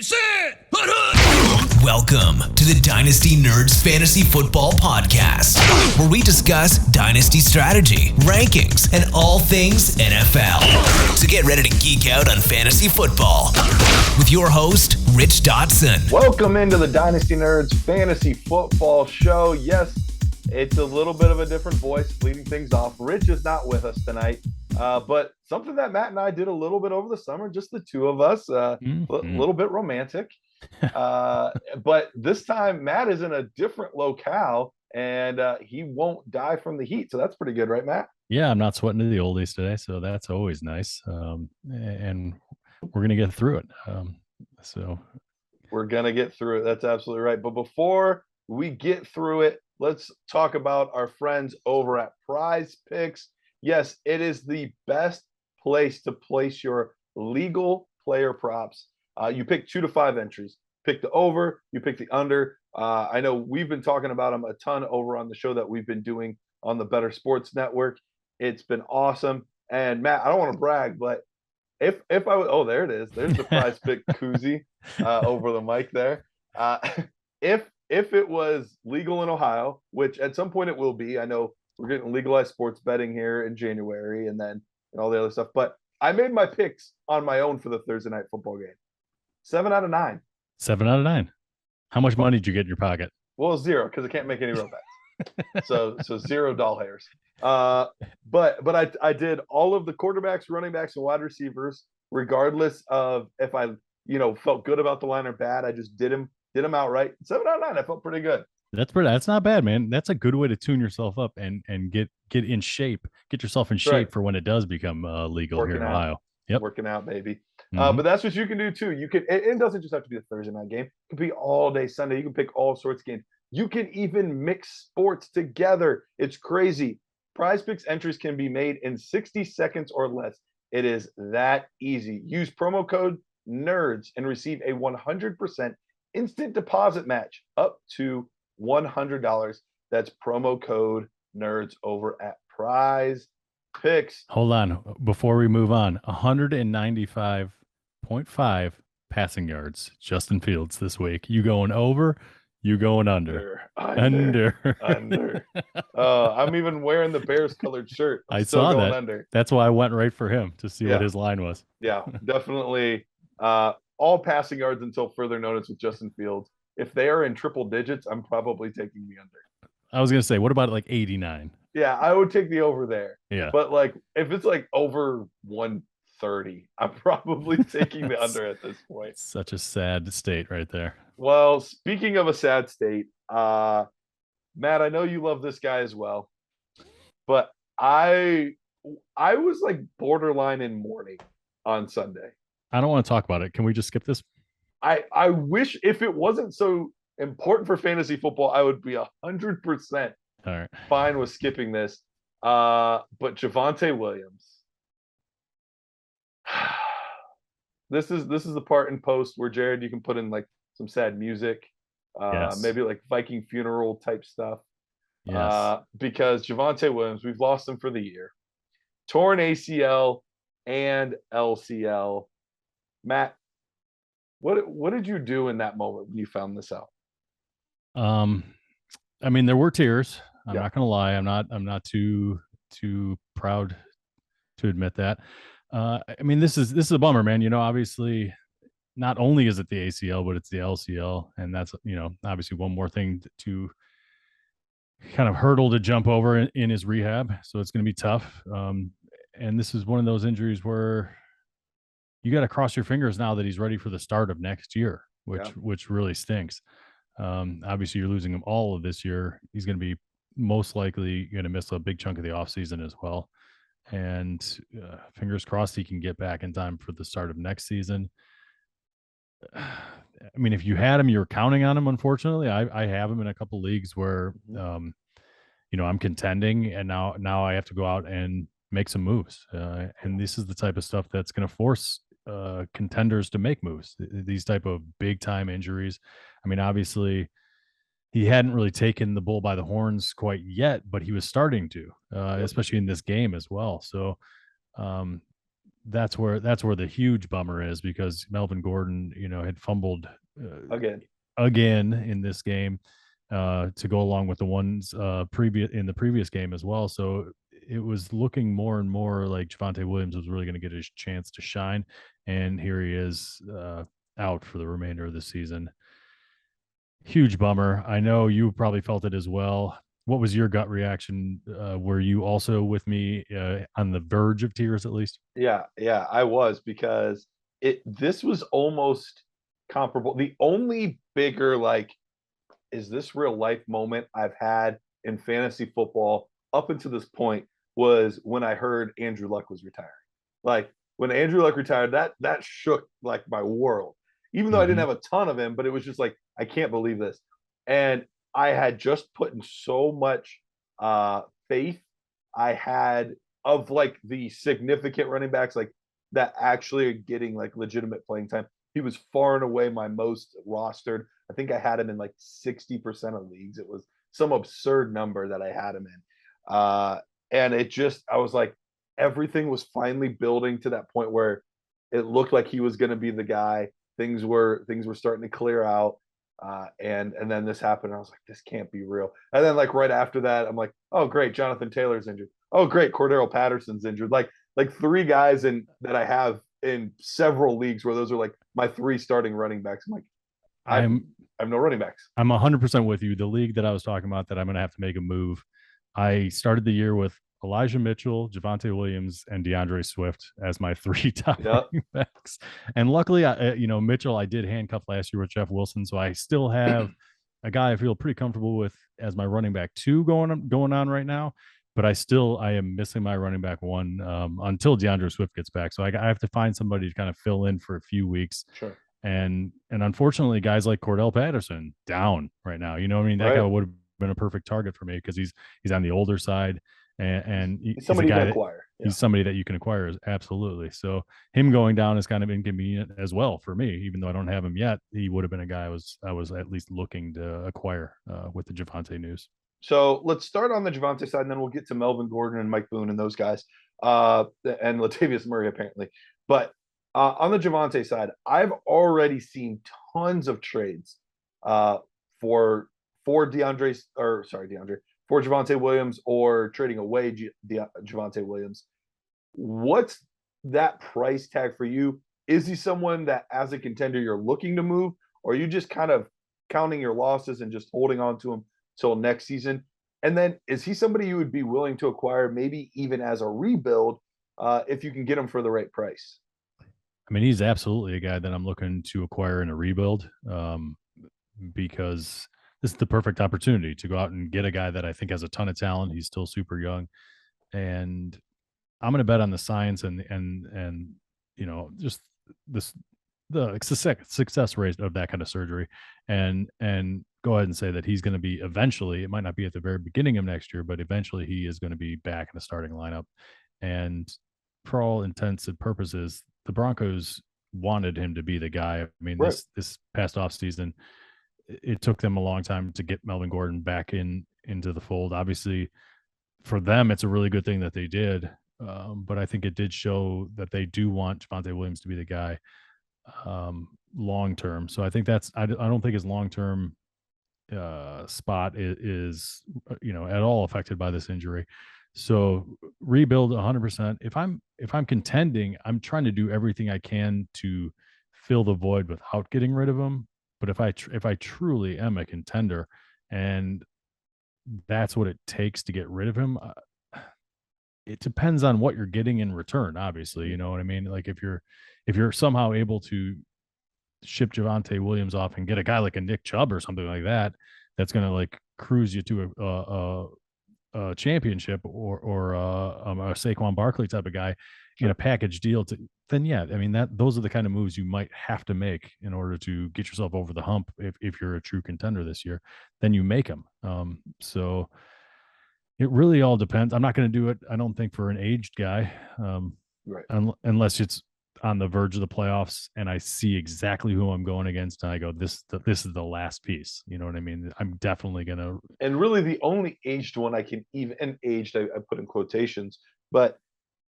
Sit! Welcome to the Dynasty Nerds Fantasy Football Podcast, where we discuss Dynasty strategy, rankings, and all things NFL. So get ready to geek out on fantasy football with your host, Rich Dotson. Welcome into the Dynasty Nerds Fantasy Football Show. Yes, it's a little bit of a different voice leading things off. Rich is not with us tonight, but something that Matt and I did a little bit over the summer, just the two of us, a little bit romantic. But this time Matt is in a different locale and he won't die from the heat. So that's pretty good, right, Matt? Yeah, I'm not sweating to the oldies today, so that's always nice. And we're going to get through it. So we're going to get through it. That's absolutely right. But before we get through it, let's talk about our friends over at Prize Picks. Yes, it is the best place to place your legal player props. You pick 2 to 5 entries. Pick the over, you pick the under. I know we've been talking about them a ton over on the show that we've been doing on the Better Sports Network. It's been awesome. And Matt, I don't want to brag, but if I would, oh, there it is. There's the Prize Pick koozie over the mic there. If it was legal in Ohio, which at some point it will be, I know we're getting legalized sports betting here in January and then all the other stuff. But I made my picks on my own for the Thursday night football game. 7 out of 9. 7 out of 9. How much money did you get in your pocket? Well, 0 because I can't make any real bets. so 0 doll hairs. But I did all of the quarterbacks, running backs, and wide receivers, regardless of if I felt good about the line or bad. I just did them outright. 7 out of 9. I felt pretty good. That's not bad, man. That's a good way to tune yourself up and get in shape. Get yourself in shape for when it does become legal here in Ohio. Yep. Working out, baby. But that's what you can do too. You can. It doesn't just have to be a Thursday night game. It can be all day Sunday. You can pick all sorts of games. You can even mix sports together. It's crazy. Prize Picks entries can be made in 60 seconds or less. It is that easy. Use promo code NERDS and receive a 100% instant deposit match up to $100. That's promo code NERDS over at Prize Picks. Hold on. Before we move on, 195.5 passing yards, Justin Fields this week. You going over? You going under? Under. I'm even wearing the Bears colored shirt. I saw that. Under. That's why I went right for him to see what his line was. Yeah, definitely. All passing yards until further notice with Justin Fields. If they are in triple digits, I'm probably taking the under. I was going to say, what about like 89? Yeah, I would take the over there. Yeah. But like if it's like over 130, I'm probably taking the under at this point. Such a sad state right there. Well, speaking of a sad state, Matt, I know you love this guy as well. But I was like borderline in mourning on Sunday. I don't want to talk about it. Can we just skip this? I wish if it wasn't so important for fantasy football, I would be 100% all right, fine with skipping this. But Javonte Williams. This is the part in post where Jared, you can put in like some sad music, maybe like Viking funeral type stuff. Yes. Because Javonte Williams, we've lost him for the year. Torn ACL and LCL. Matt, what did you do in that moment when you found this out? I mean, there were tears. I'm not going to lie. I'm not too proud to admit that. I mean, this is a bummer, man. Obviously, not only is it the ACL, but it's the LCL, and that's obviously one more thing to kind of hurdle to jump over in his rehab. So it's going to be tough. And this is one of those injuries where you got to cross your fingers now that he's ready for the start of next year, which really stinks. Obviously, you're losing him all of this year. He's going to be most likely going to miss a big chunk of the offseason as well. And fingers crossed he can get back in time for the start of next season. I mean, if you had him, you're counting on him. Unfortunately, I have him in a couple leagues where, I'm contending, and now I have to go out and make some moves. And this is the type of stuff that's going to force contenders to make moves. These type of big time injuries. I mean, obviously, he hadn't really taken the bull by the horns quite yet, but he was starting to, especially in this game as well. So that's where the huge bummer is, because Melvin Gordon, had fumbled again in this game to go along with the ones previous game as well. So it was looking more and more like Javonte Williams was really going to get his chance to shine, and here he is out for the remainder of the season. Huge bummer. I know you probably felt it as well. What was your gut reaction? Were you also with me on the verge of tears at least? Yeah, I was, because this was almost comparable. The only bigger, like, is this real life moment I've had in fantasy football up until this point was when I heard Andrew Luck was retiring. Like, when Andrew Luck retired, that shook like my world. Even though I didn't have a ton of him, but it was just like, I can't believe this. And I had just put in so much faith I had of like the significant running backs, like that actually are getting like legitimate playing time. He was far and away my most rostered. I think I had him in like 60% of leagues. It was some absurd number that I had him in. And I was like, everything was finally building to that point where it looked like he was going to be the guy. Things were starting to clear out. And then this happened. I was like, this can't be real. And then like right after that, I'm like, oh great, Jonathan Taylor's injured. Oh great, Cordero Patterson's injured. Like three guys that I have in several leagues where those are like my three starting running backs. I'm like, I have no running backs. I'm 100% with you. The league that I was talking about that I'm going to have to make a move. I started the year with Elijah Mitchell, Javonte Williams, and DeAndre Swift as my three top running backs. And luckily, Mitchell, I did handcuff last year with Jeff Wilson, so I still have a guy I feel pretty comfortable with as my running back 2 going on right now. But I am missing my running back 1 until DeAndre Swift gets back. So I have to find somebody to kind of fill in for a few weeks. Sure. And unfortunately, guys like Cordell Patterson down right now. That guy would have been a perfect target for me because he's on the older side. And he's somebody you can acquire. He's somebody that you can acquire, absolutely. So him going down is kind of inconvenient as well for me, even though I don't have him yet. He would have been a guy I was at least looking to acquire with the Javonte news. So let's start on the Javonte side, and then we'll get to Melvin Gordon and Mike Boone and those guys, and Latavius Murray apparently. But on the Javonte side, I've already seen tons of trades for Javonte Williams, or trading away Javonte Williams. What's that price tag for you? Is he someone that, as a contender, you're looking to move, or are you just kind of counting your losses and just holding on to him till next season? And then is he somebody you would be willing to acquire, maybe even as a rebuild, if you can get him for the right price? I mean, he's absolutely a guy that I'm looking to acquire in a rebuild, because this is the perfect opportunity to go out and get a guy that I think has a ton of talent. He's still super young, and I'm going to bet on the science and just the success rate of that kind of surgery, and go ahead and say that he's going to be eventually. It might not be at the very beginning of next year, but eventually he is going to be back in the starting lineup. And for all intents and purposes, the Broncos wanted him to be the guy. I mean, this past off season, it took them a long time to get Melvin Gordon back into the fold. Obviously, for them, it's a really good thing that they did. But I think it did show that they do want Javonte Williams to be the guy long term. So I think I don't think his long term spot is at all affected by this injury. So rebuild 100%. If I'm contending, I'm trying to do everything I can to fill the void without getting rid of him. But if I truly am a contender, and that's what it takes to get rid of him, it depends on what you're getting in return. Obviously, you know what I mean. Like if you're somehow able to ship Javonte Williams off and get a guy like a Nick Chubb or something like that, that's going to like cruise you to a championship, or a Saquon Barkley type of guy in a package deal, then yeah, I mean those are the kind of moves you might have to make in order to get yourself over the hump. If you're a true contender this year, then you make them. So it really all depends. I'm not going to do it, I don't think, for an aged guy, right? Unless it's on the verge of the playoffs and I see exactly who I'm going against, and I go, this is the last piece. You know what I mean? I'm definitely gonna. And really, the only aged one I can even, and aged I put in quotations, but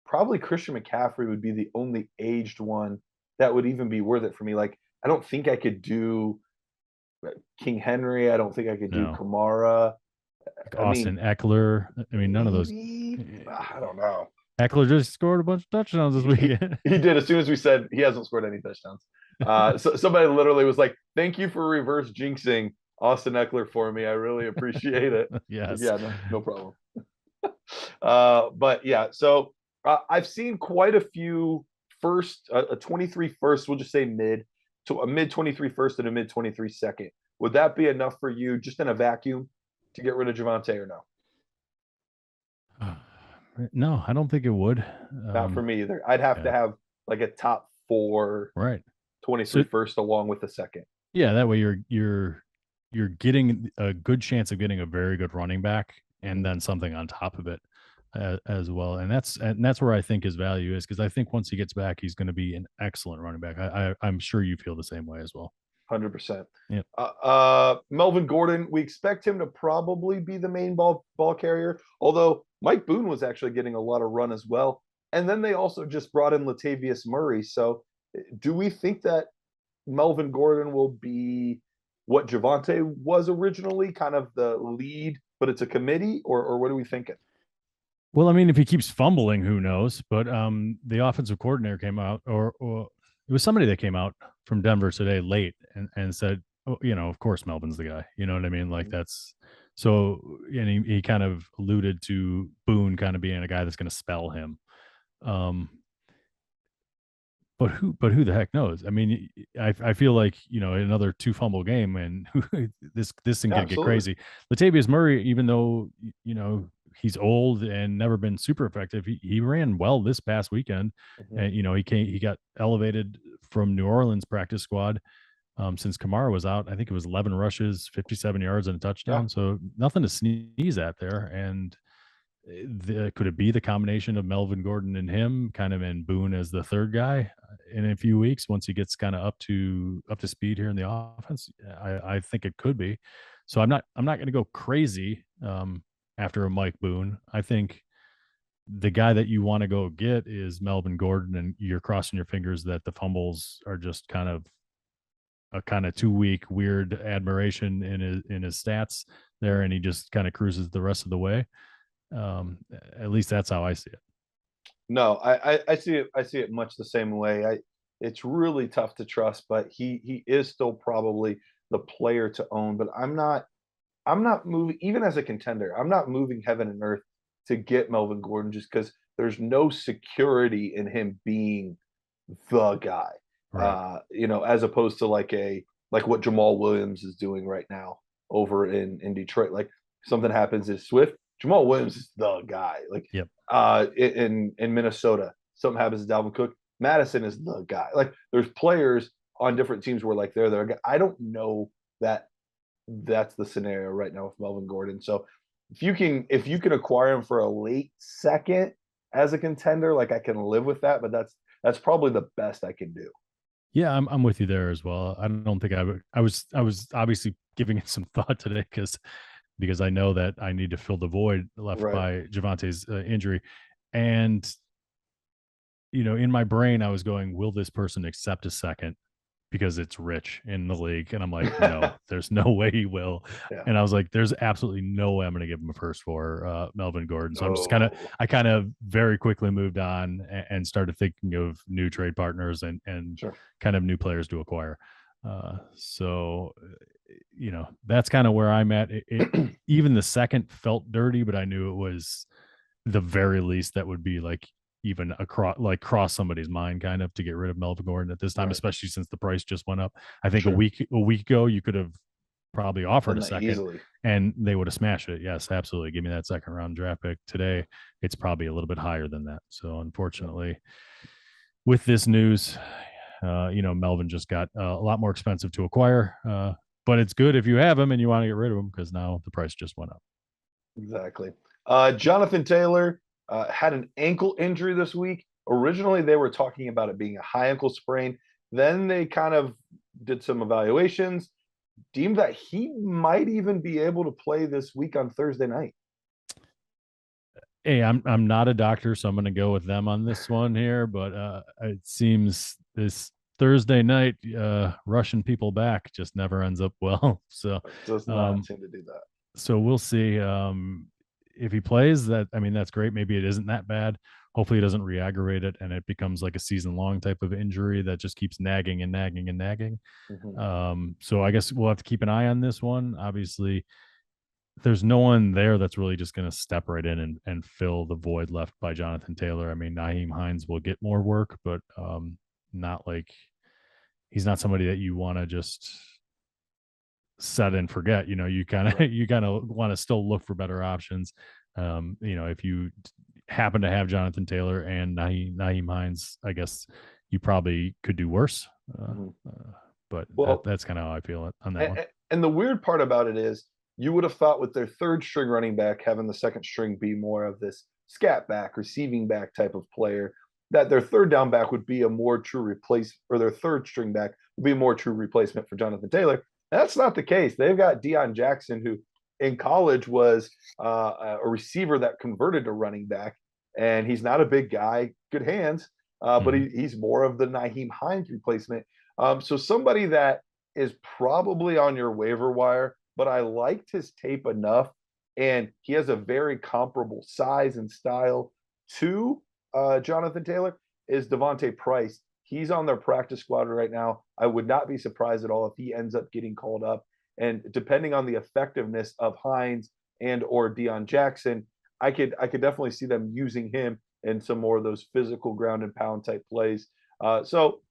probably Christian McCaffrey would be the only aged one that would even be worth it for me. Like, I don't think I could do King Henry. I don't think I could do Kamara. Austin Eckler. I mean, none of those. I don't know. Eckler just scored a bunch of touchdowns this weekend. He did. As soon as we said he hasn't scored any touchdowns. So somebody literally was like, "Thank you for reverse jinxing Austin Eckler for me. I really appreciate it." Yes. Yeah, no problem. But yeah, so I've seen quite a few a 23 first, we'll just say a mid 23 first and a mid 23 second. Would that be enough for you just in a vacuum to get rid of Javonte or no? No, I don't think it would. Not for me either. I'd have to have like a top 4 23 first along with the second. Yeah, that way you're getting a good chance of getting a very good running back and then something on top of it as well. And that's where I think his value is, because I think once he gets back, he's going to be an excellent running back. I'm sure you feel the same way as well. 100%. Yeah. Melvin Gordon, we expect him to probably be the main ball carrier, although Mike Boone was actually getting a lot of run as well. And then they also just brought in Latavius Murray. So do we think that Melvin Gordon will be what Javonte was originally, kind of the lead, but it's a committee, or what are we thinking? Well, I mean, if he keeps fumbling, who knows? But the offensive coordinator came out, or it was somebody that came out from Denver today late and said, oh, of course Melvin's the guy. You know what I mean? Like that's so, and he kind of alluded to Boone kind of being a guy that's going to spell him. But who the heck knows? I mean, I feel like, another 2 fumble game and this thing could get crazy. Latavius Murray, even though, he's old and never been super effective, he ran well this past weekend. And, he got elevated from New Orleans practice squad since Kamara was out. I think it was 11 rushes, 57 yards and a touchdown. So nothing to sneeze at there. And could it be the combination of Melvin Gordon and him, kind of, and Boone as the third guy in a few weeks once he gets kind of up to speed here in the offense? I think it could be. So I'm not going to go crazy after a Mike Boone. I think the guy that you want to go get is Melvin Gordon, and you're crossing your fingers that the fumbles are just kind of a 2-week weird admiration in his stats there, and he just kind of cruises the rest of the way. At least that's how I see it. No, I see it. I see it much the same way. It's really tough to trust, but he is still probably the player to own. But I'm not moving, even as a contender. I'm not moving heaven and earth to get Melvin Gordon just because there's no security in him being the guy. Right. As opposed to like what Jamal Williams is doing right now over in Detroit. Like, something happens is Swift. Jamal Williams is the guy. Like, in Minnesota, something happens to Dalvin Cook. Madison is the guy. Like, there's players on different teams where like they're there. I don't know that that's the scenario right now with Melvin Gordon. So if you can acquire him for a late second as a contender, like, I can live with that. But that's probably the best I can do. Yeah, I'm with you there as well. I don't think I was obviously giving it some thought today because I know that I need to fill the void left by Javonte's injury. And, in my brain, I was going, will this person accept a second because it's Rich in the league? And I'm like, no, there's no way he will. Yeah. And I was like, there's absolutely no way I'm going to give him a first for Melvin Gordon. So I'm just I kind of very quickly moved on and started thinking of new trade partners and kind of new players to acquire. So that's kind of where I'm at. Even the second felt dirty, but I knew it was the very least that would be like even cross somebody's mind kind of to get rid of Melvin Gordon at this time, especially since the price just went up. I think a week ago, you could have probably offered a second easily, and they would have smashed it. Yes, absolutely. Give me that second round draft pick. Today, it's probably a little bit higher than that. So unfortunately, with this news, Melvin just got a lot more expensive to acquire. But it's good if you have him and you want to get rid of him because now the price just went up. Exactly. Jonathan Taylor had an ankle injury this week. Originally, they were talking about it being a high ankle sprain. Then they kind of did some evaluations, deemed that he might even be able to play this week on Thursday night. Hey, I'm not a doctor, so I'm going to go with them on this one here. But it seems this Thursday night, rushing people back just never ends up well. So, It does not seem to do that. so we'll see. If he plays, that's great. Maybe it isn't that bad. Hopefully, he doesn't re-aggravate it, and it becomes like a season-long type of injury that just keeps nagging and nagging and nagging. So I guess we'll have to keep an eye on this one. Obviously, there's no one there that's really just going to step right in and fill the void left by Jonathan Taylor. I mean, Nyheim Hines will get more work, but not like he's not somebody that you want to just set and forget. You kind of want to still look for better options. If you happen to have Jonathan Taylor and Nyheim Hines, I guess you probably could do worse. But that's kind of how I feel on that one. And the weird part about it is, you would have thought with their third string running back having the second string be more of this scat back, receiving back type of player, that their third down back would be a more true replace, or their third string back would be a more true replacement for Jonathan Taylor. That's not the case. They've got Dion Jackson, who in college was a receiver that converted to running back, and he's not a big guy, good hands, but he's more of the Nyheim Hines replacement. So somebody that is probably on your waiver wire, but I liked his tape enough, and he has a very comparable size and style to Jonathan Taylor, is Devontae Price. He's on their practice squad right now. I would not be surprised at all if he ends up getting called up. And depending on the effectiveness of Hines and or Dion Jackson, I could definitely see them using him in some more of those physical ground and pound type plays. So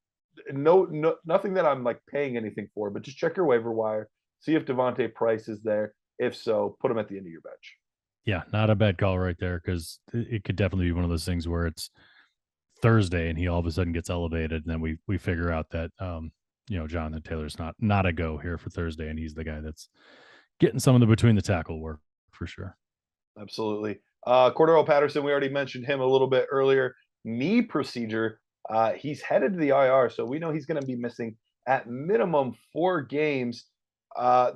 nothing that I'm like paying anything for, but just check your waiver wire. See if Devontae Price is there. If so, put him at the end of your bench. Yeah, not a bad call right there, because it could definitely be one of those things where it's Thursday and he all of a sudden gets elevated, and then we figure out that Jonathan Taylor's not a go here for Thursday, and he's the guy that's getting some of the between the tackle work for sure. Absolutely. Corduro Patterson, we already mentioned him a little bit earlier. Knee procedure. He's headed to the IR, so we know he's going to be missing at minimum 4 games.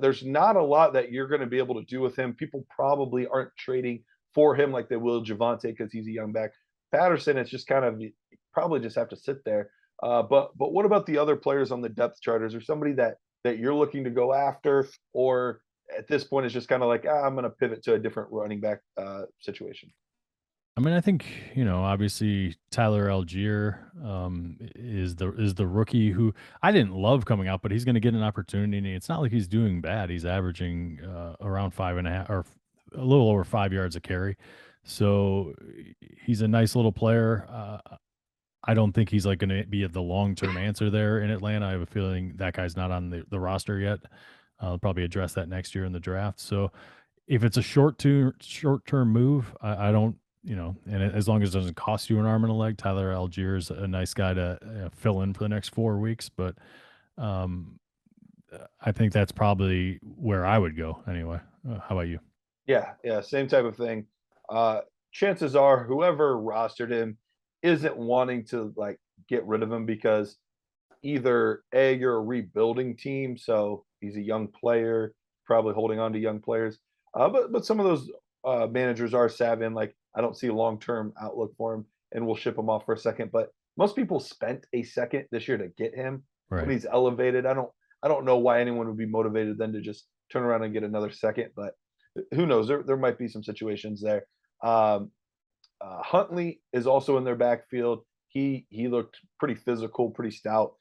There's not a lot that you're going to be able to do with him. People probably aren't trading for him like they will Javonte because he's a young back. Patterson, it's just kind of, you probably just have to sit there. But what about the other players on the depth chart? Is there somebody that you're looking to go after, or at this point it's just kind of like, I'm going to pivot to a different running back situation? I mean, I think, obviously Tyler Algier is the rookie who I didn't love coming out, but he's going to get an opportunity. It's not like he's doing bad. He's averaging around 5.5 or a little over 5 yards a carry. So he's a nice little player. I don't think he's like going to be the long-term answer there in Atlanta. I have a feeling that guy's not on the roster yet. I'll probably address that next year in the draft. So if it's a short-term move, I don't, and as long as it doesn't cost you an arm and a leg, Tyler Algier is a nice guy to fill in for the next 4 weeks. But I think that's probably where I would go anyway. How about you? Yeah, same type of thing. Chances are whoever rostered him isn't wanting to like get rid of him because either A, you're a rebuilding team, so he's a young player, probably holding on to young players. But some of those managers are savvy and like, I don't see a long-term outlook for him, and we'll ship him off for a second. But most people spent a second this year to get him when he's elevated. I don't know why anyone would be motivated then to just turn around and get another second, but who knows? There might be some situations there. Huntley is also in their backfield. He looked pretty physical, pretty stout,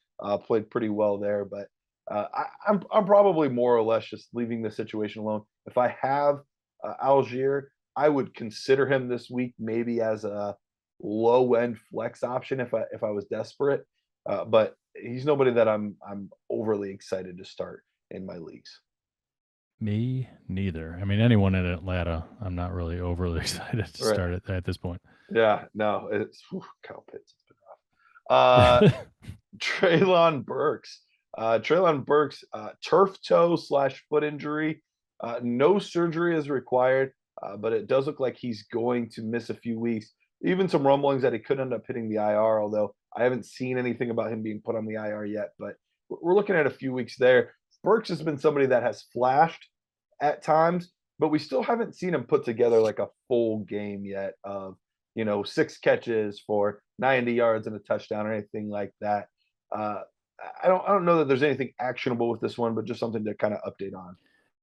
played pretty well there. But I'm probably more or less just leaving the situation alone. If I have Algier, I would consider him this week maybe as a low end flex option if I was desperate. But he's nobody that I'm overly excited to start in my leagues. Me neither. I mean, anyone in Atlanta, I'm not really overly excited to start it at this point. Yeah, no, it's Kyle Pitts. It's been rough. Treylon Burks. Treylon Burks, turf toe / foot injury. No surgery is required, but it does look like he's going to miss a few weeks. Even some rumblings that he could end up hitting the IR, although I haven't seen anything about him being put on the IR yet. But we're looking at a few weeks there. Burks has been somebody that has flashed at times, but we still haven't seen him put together like a full game yet of, 6 catches for 90 yards and a touchdown or anything like that. I don't know that there's anything actionable with this one, but just something to kind of update on.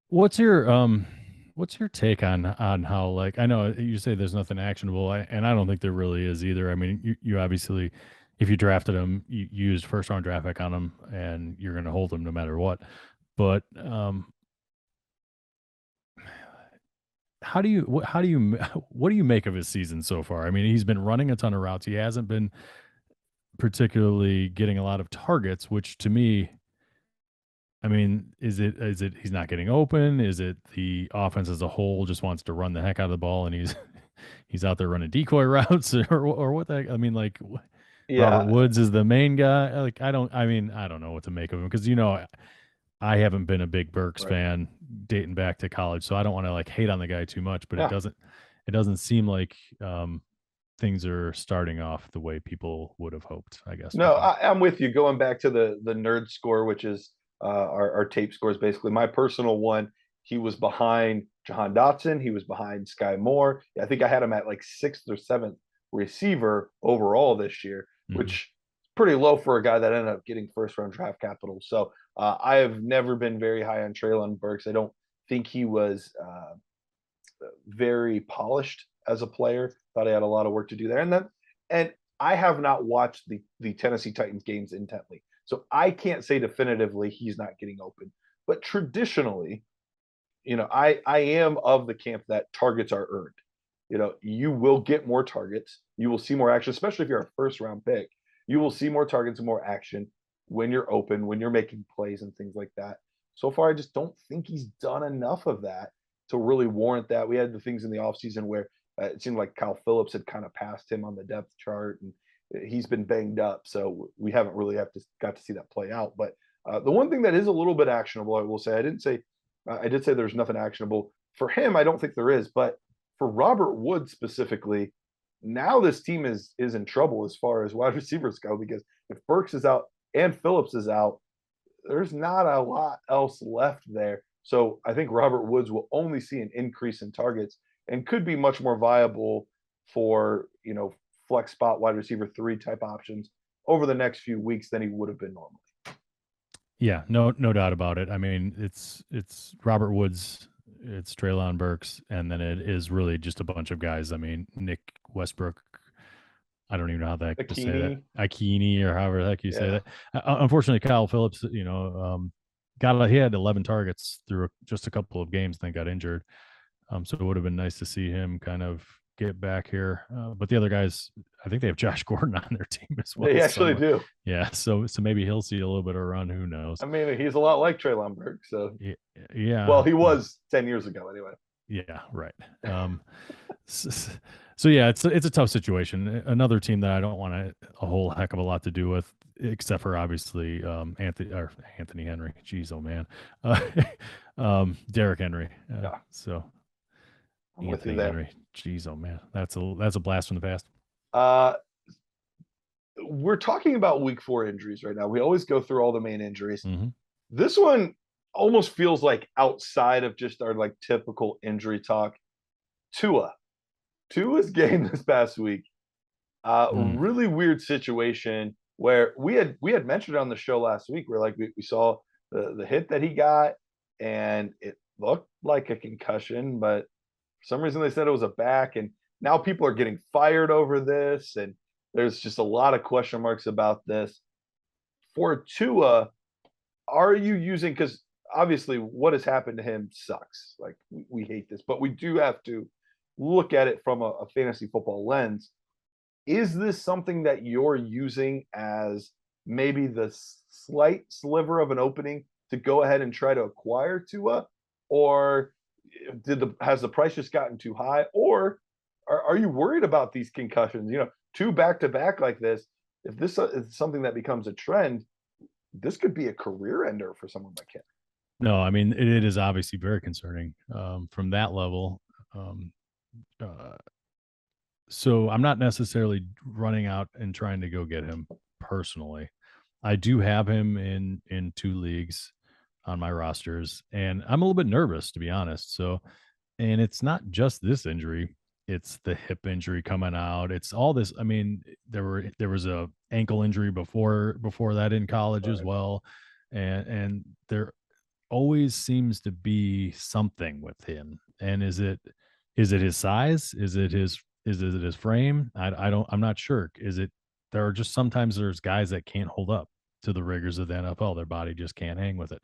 What's your take on how, like, I know you say there's nothing actionable, and I don't think there really is either. I mean, you obviously, if you drafted him, you used first round draft pick on him, and you're going to hold him no matter what. But what do you make of his season so far? I mean, he's been running a ton of routes. He hasn't been particularly getting a lot of targets, which to me, I mean, is it he's not getting open? Is it the offense as a whole just wants to run the heck out of the ball and he's out there running decoy routes or what the heck? I mean, like, Robert Woods is the main guy. Like, I don't know what to make of him because, I haven't been a big Burks fan dating back to college, so I don't want to like hate on the guy too much, but it doesn't seem like things are starting off the way people would have hoped, I guess. No, I'm with you. Going back to the nerd score, which is our tape scores, basically my personal one, he was behind Jahan Dotson. He was behind Sky Moore. I think I had him at like 6th or 7th receiver overall this year, which is pretty low for a guy that ended up getting first round draft capital. So I have never been very high on Treylon Burks. I don't think he was very polished as a player. Thought he had a lot of work to do there. And I have not watched the Tennessee Titans games intently. So I can't say definitively he's not getting open. But traditionally, I am of the camp that targets are earned. You will get more targets. You will see more action, especially if you're a first round pick. You will see more targets and more action when you're open, when you're making plays and things like that. So far, I just don't think he's done enough of that to really warrant that. We had the things in the offseason where it seemed like Kyle Phillips had kind of passed him on the depth chart, and he's been banged up. So we haven't really got to see that play out. But the one thing that is a little bit actionable, I will say, I did say there's nothing actionable. For him, I don't think there is. But for Robert Woods specifically, now this team is in trouble as far as wide receivers go, because if Burks is out and Phillips is out, there's not a lot else left there. So I think Robert Woods will only see an increase in targets and could be much more viable for, flex spot wide receiver 3 type options over the next few weeks than he would have been normally. Yeah, no doubt about it. I mean, it's Robert Woods, it's Treylon Burks, and then it is really just a bunch of guys. I mean, Nick Westbrook, I don't even know how the heck to say that. Akini, or however the heck you say that. Unfortunately, Kyle Phillips, he had 11 targets through just a couple of games, then got injured. So it would have been nice to see him kind of get back here. But the other guys, I think they have Josh Gordon on their team as well. They actually do. Yeah. So maybe he'll see a little bit of a run. Who knows? I mean, he's a lot like Treylon Burks. So yeah. Well, he was 10 years ago anyway. Yeah. Right. So yeah, it's a tough situation. Another team that I don't want a whole heck of a lot to do with, except for obviously Anthony Henry. Jeez, oh man, Derrick Henry. So Anthony Henry. Jeez, oh man, that's a blast from the past. We're talking about week 4 injuries right now. We always go through all the main injuries. This one almost feels like outside of just our like typical injury talk. Tua's game this past week, really weird situation where we had mentioned on the show last week where like we saw the hit that he got and it looked like a concussion, but for some reason they said it was a back, and now people are getting fired over this, and there's just a lot of question marks about this. For Tua, are you using, because obviously what has happened to him sucks. Like we hate this, but we do have to look at it from a fantasy football lens. Is this something that you're using as maybe the slight sliver of an opening to go ahead and try to acquire Tua, or has the price just gotten too high, or are you worried about these concussions? 2 back-to-back like this, if this is something that becomes a trend, this could be a career ender for someone like him. No, I mean, it is obviously very concerning from that level. So I'm not necessarily running out and trying to go get him personally. I do have him in 2 leagues on my rosters, and I'm a little bit nervous, to be honest. So And it's not just this injury. It's the hip injury coming out. It's all this. I mean, there was a ankle injury before that in college as well. And there always seems to be something with him. And is it his size? Is it his frame? I'm not sure. There are just sometimes there's guys that can't hold up to the rigors of the NFL. Their body just can't hang with it.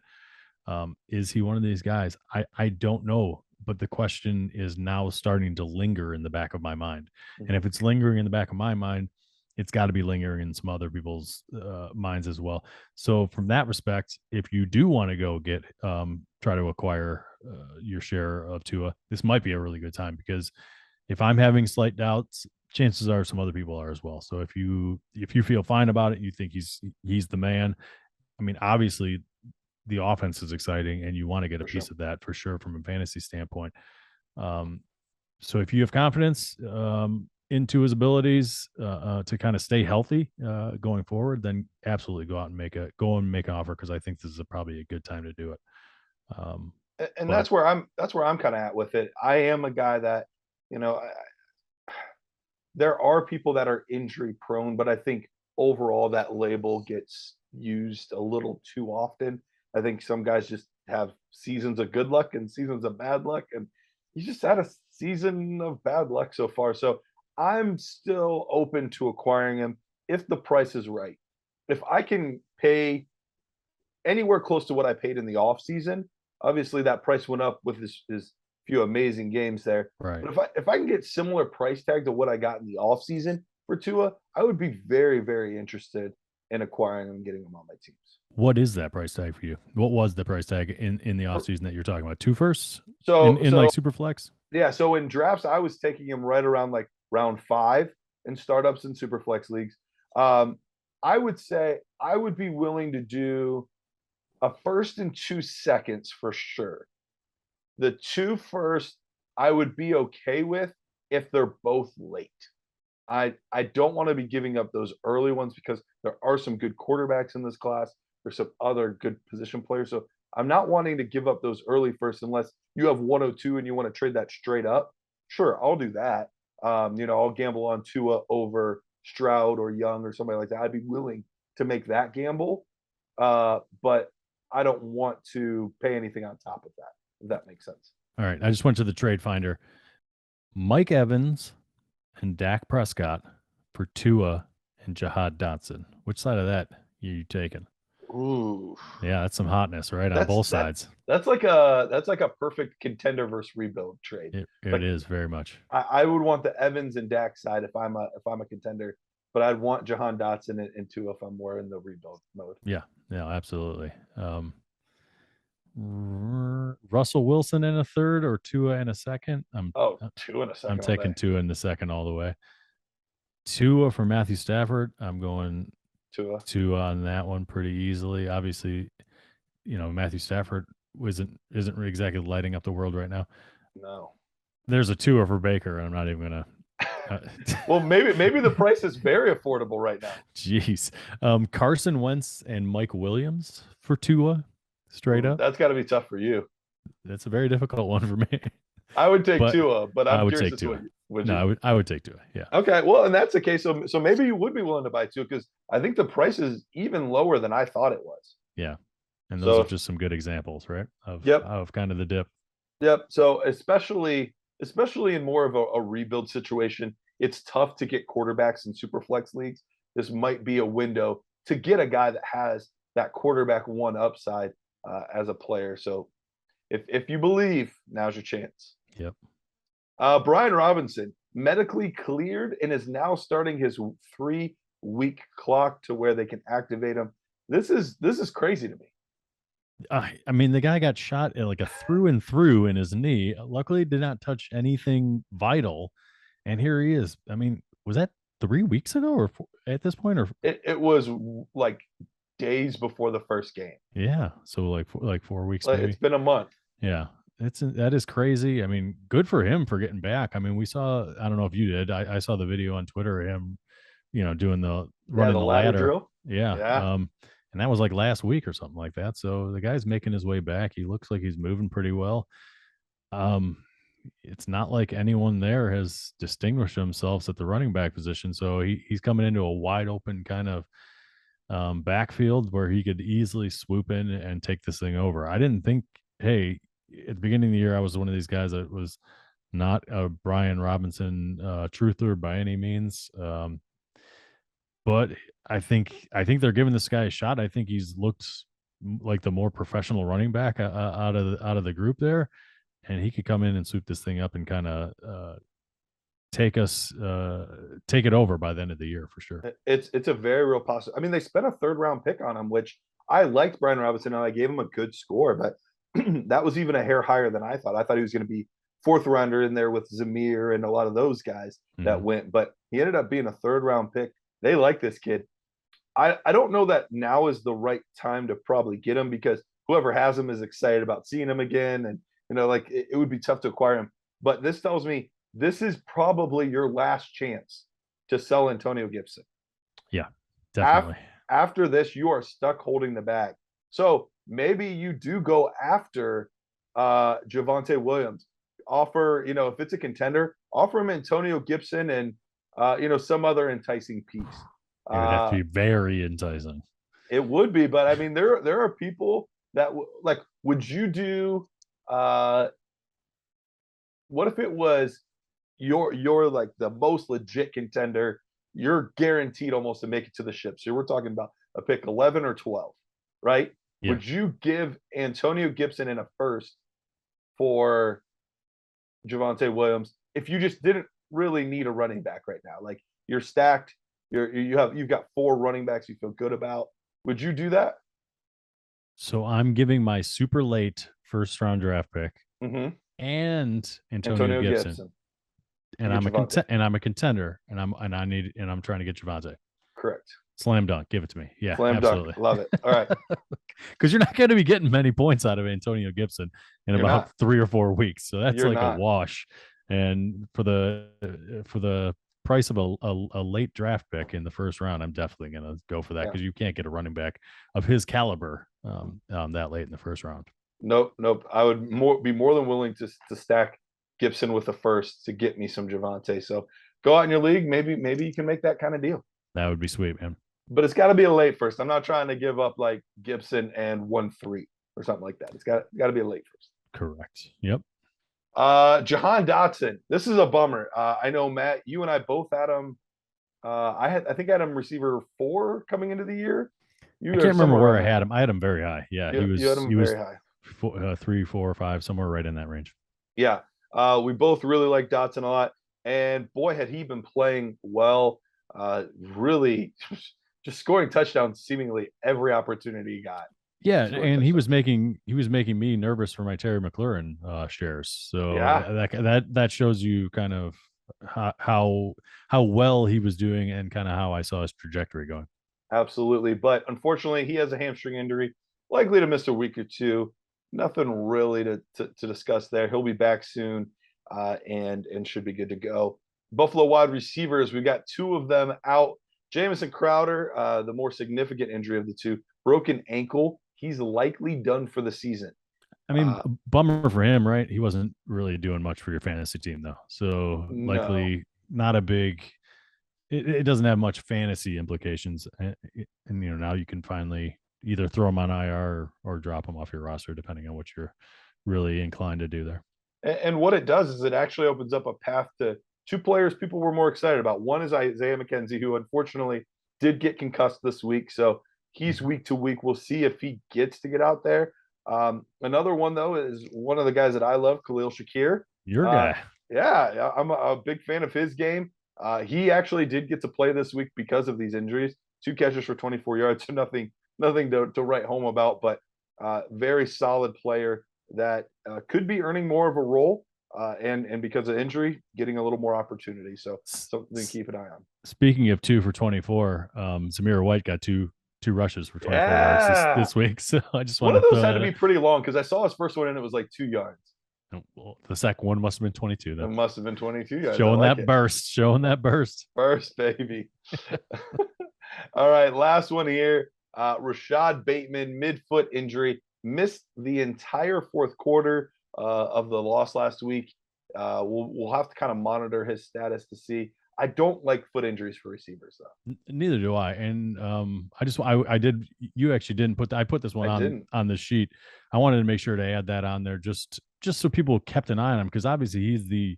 Is he one of these guys? I don't know, but the question is now starting to linger in the back of my mind. And if it's lingering in the back of my mind, it's got to be lingering in some other people's minds as well. So from that respect, if you do want to go get try to acquire your share of Tua, this might be a really good time, because if I'm having slight doubts, chances are some other people are as well. So if you feel fine about it, you think he's the man. I mean, obviously the offense is exciting and you want to get a piece of that for sure from a fantasy standpoint. So if you have confidence into his abilities to kind of stay healthy going forward, then absolutely go out and make an offer, because I think this is probably a good time to do it. And that's where I'm kind of at with it. I am a guy that, there are people that are injury prone, but I think overall that label gets used a little too often. I think some guys just have seasons of good luck and seasons of bad luck, and he just had a season of bad luck so far. So I'm still open to acquiring him if the price is right. If I can pay anywhere close to what I paid in the offseason, obviously that price went up with his few amazing games there. Right. But if I can get similar price tag to what I got in the offseason for Tua, I would be very, very interested in acquiring him and getting him on my teams. What is that price tag for you? What was the price tag in the offseason that you're talking about? 2 firsts? So in like super flex? Yeah. So in drafts, I was taking him right around like round 5 in startups and super flex leagues. I would say I would be willing to do a first and 2 seconds for sure. The 2 first I would be okay with if they're both late. I don't want to be giving up those early ones because there are some good quarterbacks in this class. There's some other good position players. So I'm not wanting to give up those early first unless you have 102 and you want to trade that straight up. Sure, I'll do that. I'll gamble on Tua over Stroud or Young or somebody like that. I'd be willing to make that gamble. But I don't want to pay anything on top of that, if that makes sense. All right. I just went to the trade finder. Mike Evans and Dak Prescott for Tua and Jahad Dotson. Which side of that are you taking? Ooh. Yeah, that's some hotness, right? On both sides. That's like a perfect contender versus rebuild trade. It is very much. I would want the Evans and Dak side if I'm a contender, but I'd want Jahan Dotson and Tua if I'm more in the rebuild mode. Yeah, absolutely. Russell Wilson in a third or Tua in a second? Tua in a second. I'm taking Tua in the second all the way. Tua for Matthew Stafford. I'm going Tua on that one pretty easily. Obviously, Matthew Stafford isn't exactly lighting up the world right now. No. There's a Tua for Baker, and I'm not even gonna. Well, maybe the price is very affordable right now. Jeez, Carson Wentz and Mike Williams for Tua, straight up. That's got to be tough for you. That's a very difficult one for me. I would take Tua, but I would take Tua. I would take Tua. Yeah. Okay. Well, and that's the case. So maybe you would be willing to buy Tua because I think the price is even lower than I thought it was. Yeah, and those are just some good examples, right? Of kind of the dip. Yep. So especially in more of a rebuild situation, it's tough to get quarterbacks in super flex leagues. This might be a window to get a guy that has that quarterback one upside as a player. So if you believe, now's your chance. Yep. Brian Robinson, medically cleared and is now starting his 3-week clock to where they can activate him. This is crazy to me. I mean, the guy got shot at like a through and through in his knee. Luckily, did not touch anything vital, and here he is. I mean, was that 3 weeks ago or at this point, or it was like days before the first game? Yeah, so like 4 weeks. Maybe. It's been a month. Yeah, that is crazy. I mean, good for him for getting back. I mean, we saw. I don't know if you did. I saw the video on Twitter of him, doing the running the ladder drill. Yeah. And that was like last week or something like that. So the guy's making his way back. He looks like he's moving pretty well. it's not like anyone there has distinguished themselves at the running back position. So he's coming into a wide open kind of backfield where he could easily swoop in and take this thing over. I didn't think, hey, at the beginning of the year, I was one of these guys that was not a Brian Robinson truther by any means. But I think they're giving this guy a shot. I think he's looked like the more professional running back out of the group there, and he could come in and swoop this thing up and kind of take it over by the end of the year for sure. It's a very real possibility. I mean, they spent a 3rd round pick on him, which I liked Brian Robinson and I gave him a good score, but that was even a hair higher than I thought. I thought he was going to be 4th rounder in there with Zamir and a lot of those guys that went, but he ended up being a 3rd round pick. They like this kid. I don't know that now is the right time to probably get him because whoever has him is excited about seeing him again. And, like it would be tough to acquire him. But this tells me this is probably your last chance to sell Antonio Gibson. Yeah, definitely. After this, you are stuck holding the bag. So maybe you do go after Javonte Williams. Offer, if it's a contender, offer him Antonio Gibson and some other enticing piece. It would have to be very enticing. It would be, but I mean, there are people that would you do? What if it was you're like the most legit contender? You're guaranteed almost to make it to the ship. So we're talking about a pick 11 or 12, right? Yeah. Would you give Antonio Gibson in a first for Javonte Williams if you just didn't really need a running back right now? Like you're stacked, you've got 4 running backs you feel good about. Would you do that? So I'm giving my super late 1st round draft pick and Antonio Gibson. And I'm a contender, and I'm trying to get Javonte. Correct. Slam dunk, give it to me. Yeah, slam absolutely. Dunk, love it. All right, because you're not going to be getting many points out of Antonio Gibson in about 3 or 4 weeks, so that's a wash. And for the price of a late draft pick in the 1st round, I'm definitely going to go for that because you can't get a running back of his caliber that late in the 1st round. Nope. I would be more than willing to stack Gibson with the 1st to get me some Javonte. So go out in your league. Maybe you can make that kind of deal. That would be sweet, man. But it's got to be a late first. I'm not trying to give up like Gibson and 1-3 or something like that. It's got to be a late first. Correct. Yep. Jahan Dotson. This is a bummer. I know, Matt, you and I both had him. I think I had him receiver 4 coming into the year. I can't remember where I had him. I had him very high. Yeah, you had him very high. 3, 4, 5, somewhere right in that range. Yeah. We both really like Dotson a lot. And boy, had he been playing well. Really just scoring touchdowns seemingly every opportunity he got. Yeah, and he was making me nervous for my Terry McLaurin shares. So that shows you kind of how well he was doing and kind of how I saw his trajectory going. Absolutely, but unfortunately, he has a hamstring injury, likely to miss a week or 2. Nothing really to discuss there. He'll be back soon, and should be good to go. Buffalo wide receivers, we've got 2 of them out. Jameson Crowder, the more significant injury of the 2, broken ankle. He's likely done for the season. I mean, bummer for him, right? He wasn't really doing much for your fantasy team, though. So likely not a big. It doesn't have much fantasy implications, and now you can finally either throw him on IR or drop him off your roster, depending on what you're really inclined to do there. And what it does is it actually opens up a path to 2 players people were more excited about. One is Isaiah McKenzie, who unfortunately did get concussed this week. So he's week to week. We'll see if he gets to get out there. Another one, though, is one of the guys that I love, Khalil Shakir. Your guy. Yeah, I'm a big fan of his game. He actually did get to play this week because of these injuries. 2 catches for 24 yards, so nothing to write home about, but very solid player that could be earning more of a role, and because of injury, getting a little more opportunity. So something to keep an eye on. Speaking of 2 for 24, Zamir White got two rushes for 24 yards this week. So I just wanted one of those had to be pretty long because I saw his first one and it was like 2 yards. Well, the second one must have been 22. Though. It must have been 22 yards. Showing that burst. Burst, baby. All right, last one here. Rashad Bateman, mid-foot injury, missed the entire 4th quarter of the loss last week. We'll have to kind of monitor his status to see. I don't like foot injuries for receivers though. Neither do I. And I did. You actually didn't put. I put this one on the sheet. I wanted to make sure to add that on there just so people kept an eye on him, because obviously he's the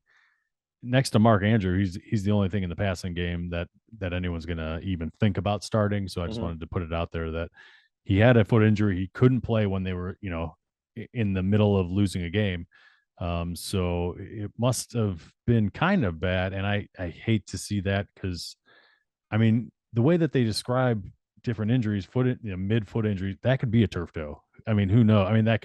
next to Mark Andrew. He's the only thing in the passing game that anyone's gonna even think about starting. So I just wanted to put it out there that he had a foot injury. He couldn't play when they were in the middle of losing a game. So it must have been kind of bad. And I hate to see that, because I mean, the way that they describe different injuries, mid-foot injuries, that could be a turf toe. I mean, who knows? I mean, that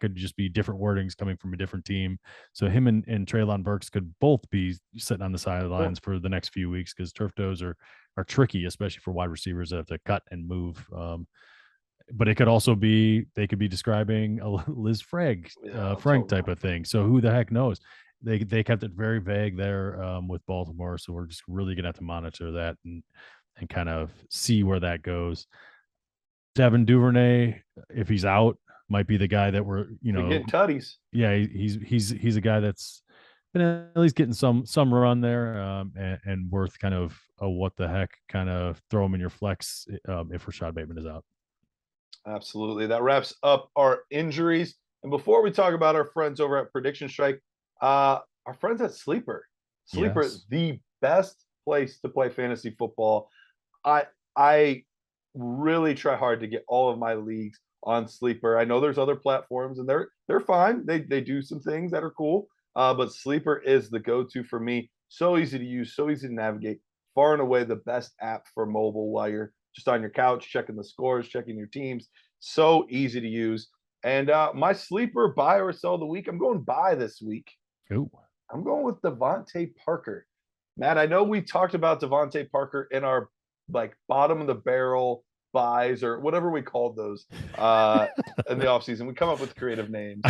could just be different wordings coming from a different team. So him and Treylon Burks could both be sitting on the sidelines for the next few weeks, because turf toes are tricky, especially for wide receivers that have to cut and move. But it could also be, they could be describing a Liz Frank type of thing. So who the heck knows? They kept it very vague there with Baltimore. So we're just really gonna have to monitor that and kind of see where that goes. Devin Duvernay, if he's out, might be the guy that we're getting tutties. Yeah, he's a guy that's been at least getting some run there, and worth kind of a what the heck kind of throw him in your flex if Rashad Bateman is out. Absolutely. That wraps up our injuries. And before we talk about our friends over at Prediction Strike, our friends at Sleeper. Sleeper is the best place to play fantasy football. I really try hard to get all of my leagues on Sleeper. I know there's other platforms and they're fine. They do some things that are cool. But Sleeper is the go-to for me. So easy to use, so easy to navigate. Far and away the best app for mobile while you're just on your couch, checking the scores, checking your teams. So easy to use. And my sleeper buy or sell of the week, I'm going buy this week. Ooh. I'm going with Devontae Parker. Matt, I know we talked about Devontae Parker in our bottom of the barrel buys or whatever we called those in the offseason. We come up with creative names.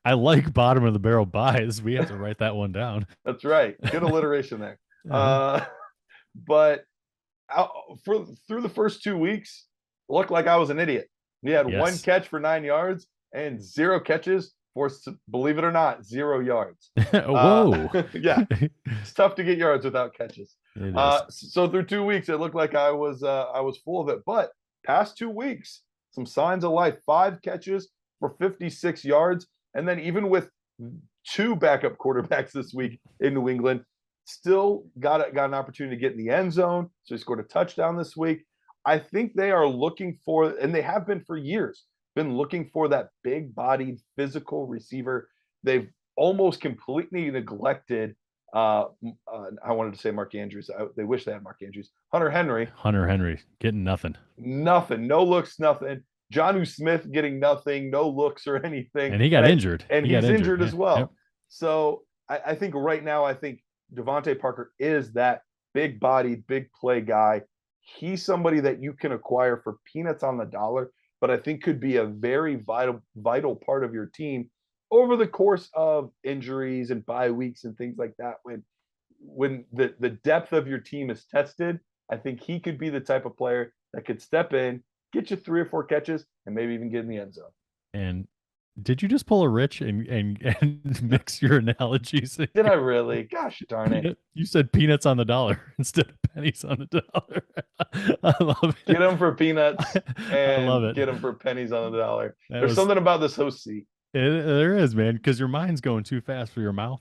I like bottom of the barrel buys. We have to write that one down. That's right. Good alliteration there. But through the first 2 weeks, looked like I was an idiot. He had one catch for 9 yards and 0 catches for, believe it or not, 0 yards. Whoa. Yeah. It's tough to get yards without catches. So through 2 weeks, it looked like I was full of it. But past 2 weeks, some signs of life. 5 catches for 56 yards. And then even with 2 backup quarterbacks this week in New England, still got an opportunity to get in the end zone. So he scored a touchdown this week. I think they are looking for, and they have been for years, been looking for that big-bodied physical receiver. They've almost completely neglected, I wanted to say Mark Andrews. They wish they had Mark Andrews. Hunter Henry getting nothing. No looks, nothing. Jonnu Smith getting nothing, no looks or anything. And he got injured. And he's injured as well. Yep. So I think right now, Devontae Parker is that big-bodied, big play guy. He's somebody that you can acquire for peanuts on the dollar, but I think could be a very vital part of your team over the course of injuries and bye weeks and things like that. When the depth of your team is tested, I think he could be the type of player that could step in, get you 3 or 4 catches, and maybe even get in the end zone. And did you just pull a Rich and mix your analogies? Did I really? Gosh darn it. You said peanuts on the dollar instead of pennies on the dollar. I love it. Get them for peanuts and I love it. Get them for pennies on the dollar. There's something about this host seat. There is, man, because your mind's going too fast for your mouth.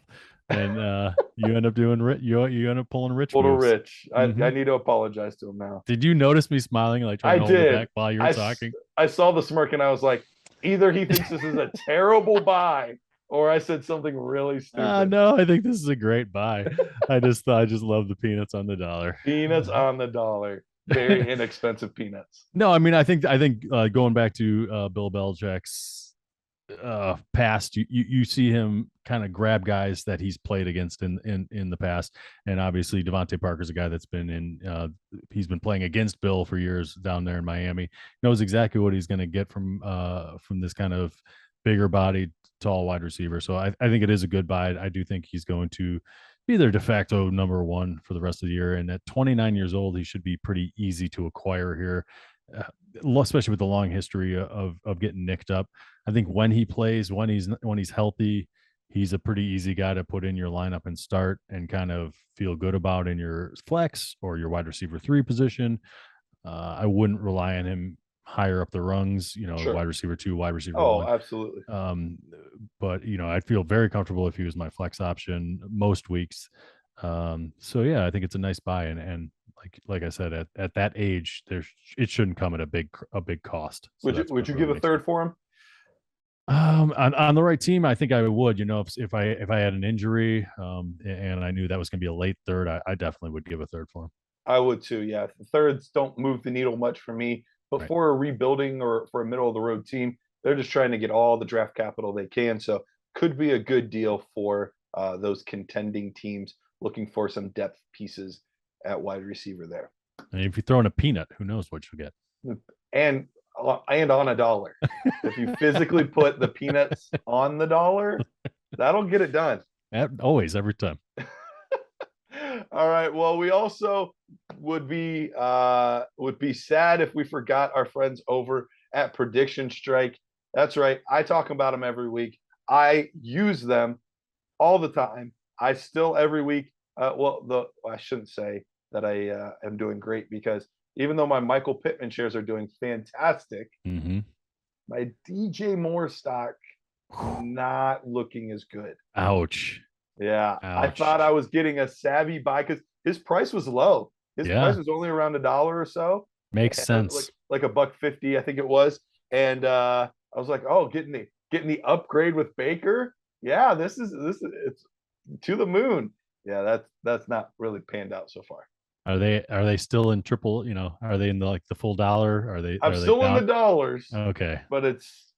And you end up doing you end up pulling Rich. Little Rich. I need to apologize to him now. Did you notice me smiling trying to hold it back while you were talking? I saw the smirk and I was like, either he thinks this is a terrible buy or I said something really stupid. No, I think this is a great buy. I just love the peanuts on the dollar. Peanuts on the dollar. Very inexpensive peanuts. No, I mean, I think going back to Bill Belichick's past, you see him kind of grab guys that he's played against in the past, and obviously Devontae Parker's a guy that's been he's been playing against Bill for years down there in Miami, knows exactly what he's going to get from this kind of bigger bodied tall wide receiver. So I think it is a good buy. I do think he's going to be their de facto number 1 for the rest of the year, and at 29 years old he should be pretty easy to acquire here, especially with the long history of getting nicked up. I think when he plays, when he's healthy, he's a pretty easy guy to put in your lineup and start and kind of feel good about in your flex or your wide receiver 3 position. I wouldn't rely on him higher up the rungs, Sure. wide receiver 2, wide receiver 1. Oh, absolutely. But I'd feel very comfortable if he was my flex option most weeks. So yeah, I think it's a nice buy, and like I said, at that age, it shouldn't come at a big cost. So would you give a third for him? On the right team, I think I would. If I had an injury, and I knew that was going to be a late third, I definitely would give a third for him. I would too. Yeah, the thirds don't move the needle much for me, but Right. for a rebuilding or for a middle of the road team, they're just trying to get all the draft capital they can. So could be a good deal for those contending teams looking for some depth pieces at wide receiver there. And if you throw in a peanut, who knows what you'll get? And on a dollar. If you physically put the peanuts on the dollar, that'll get it done. Always, every time. All right. Well, we also would be sad if we forgot our friends over at Prediction Strike. That's right. I talk about them every week. I use them all the time. I still every week. I shouldn't say that I am doing great, because even though my Michael Pittman shares are doing fantastic, my DJ Moore stock not looking as good. Ouch. Yeah. Ouch. I thought I was getting a savvy buy because his price was low. His price was only around $1 or so. Makes sense. Like $1.50, I think it was. And I was like, oh, getting the upgrade with Baker. Yeah, this is it's to the moon. Yeah, that's not really panned out so far. Are they still in triple? Are they in the full dollar? I'm still in the dollars. Okay, but it's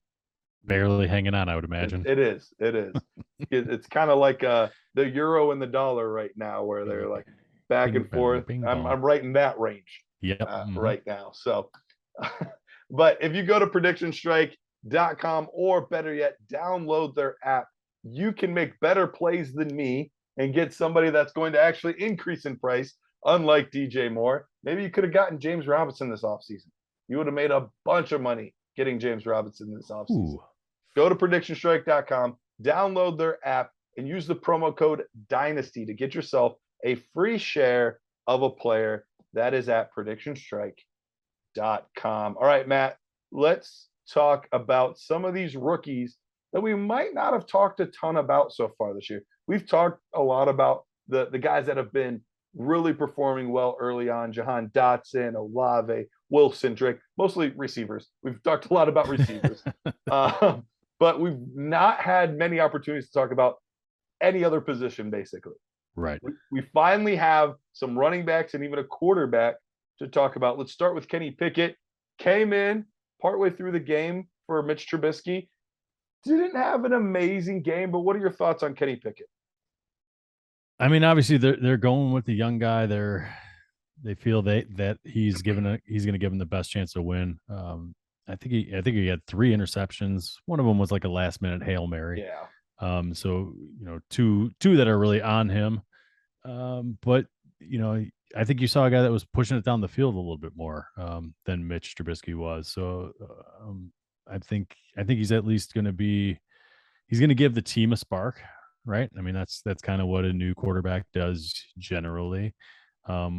barely hanging on, I would imagine. It is. It's kind of like the euro and the dollar right now, where they're like back and forth. I'm right in that range. Yep. Right now. So, but if you go to predictionstrike.com, or better yet, download their app, you can make better plays than me and get somebody that's going to actually increase in price. Unlike DJ Moore, maybe you could have gotten James Robinson this offseason. You would have made a bunch of money getting James Robinson this offseason. Go to predictionstrike.com, download their app, and use the promo code Dynasty to get yourself a free share of a player. That is at predictionstrike.com. All right, Matt, let's talk about some of these rookies that we might not have talked a ton about so far this year. We've talked a lot about the guys that have been really performing well early on: Jahan Dotson, Olave, Wilson, Drake, mostly receivers. We've talked a lot about receivers, but we've not had many opportunities to talk about any other position, basically. Right. We finally have some running backs and even a quarterback to talk about. Let's start with Kenny Pickett. Came in partway through the game for Mitch Trubisky. Didn't have an amazing game, but what are your thoughts on Kenny Pickett? I mean, obviously they're going with the young guy. They feel that he's going to give him the best chance to win. I think he had 3 interceptions. One of them was like a last minute Hail Mary. Yeah. So two that are really on him. But I think you saw a guy that was pushing it down the field a little bit more than Mitch Trubisky was. So I think he's at least going to give the team a spark. Right. I mean, that's kind of what a new quarterback does generally. I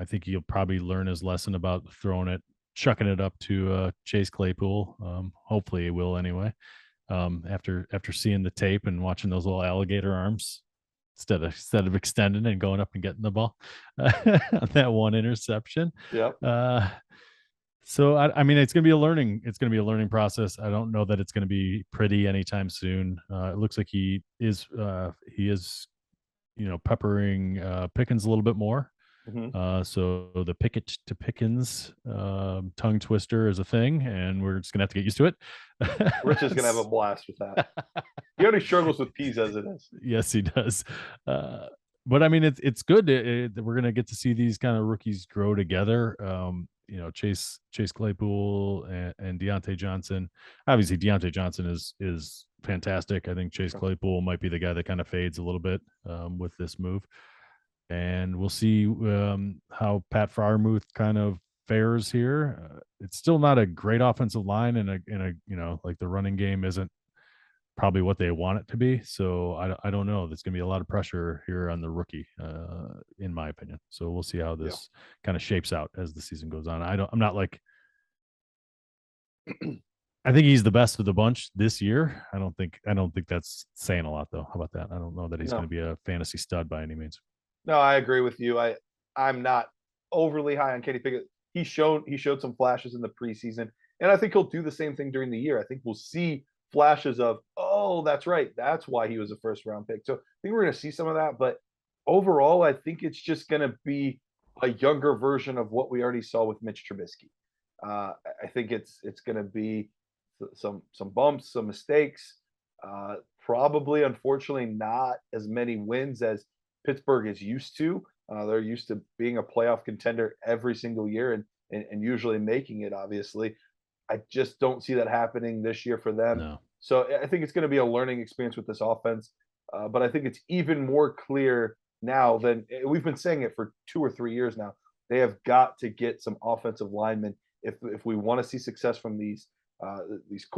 think he'll probably learn his lesson about chucking it up to Chase Claypool. Hopefully he will anyway. After seeing the tape and watching those little alligator arms instead of extending and going up and getting the ball on that one interception. Yep. So I mean, it's going to be a learning process. I don't know that it's going to be pretty anytime soon. It looks like he is peppering Pickens a little bit more. So the Pickett to Pickens tongue twister is a thing, and we're just gonna have to get used to it. Rich is gonna have a blast with that. He already struggles with P's as it is. Yes, he does. But I mean, it's good. We're gonna get to see these kind of rookies grow together. Chase Claypool and Deontay Johnson. Obviously, Deontay Johnson is fantastic. I think Chase Claypool might be the guy that kind of fades a little bit with this move. And we'll see how Pat Freiermuth kind of fares here. It's still not a great offensive line, and like the running game isn't probably what they want it to be. So I don't know. There's going to be a lot of pressure here on the rookie, in my opinion. So we'll see how this kind of shapes out as the season goes on. I'm not like, I think he's the best of the bunch this year. I don't think that's saying a lot though. How about that? I don't know that he's going to be a fantasy stud by any means. No, I agree with you. I'm not overly high on Kenny Pickett. He showed some flashes in the preseason, and I think he'll do the same thing during the year. I think we'll see flashes of, oh, that's right, that's why he was a first round pick. So I think we're going to see some of that. But overall, I think it's just going to be a younger version of what we already saw with Mitch Trubisky. I think it's going to be some bumps, some mistakes. Probably, unfortunately, not as many wins as Pittsburgh is used to. They're used to being a playoff contender every single year and usually making it, obviously. I just don't see that happening this year for them. No. So I think it's going to be a learning experience with this offense. But I think it's even more clear now than we've been saying it for 2 or 3 years now. They have got to get some offensive linemen if we want to see success from these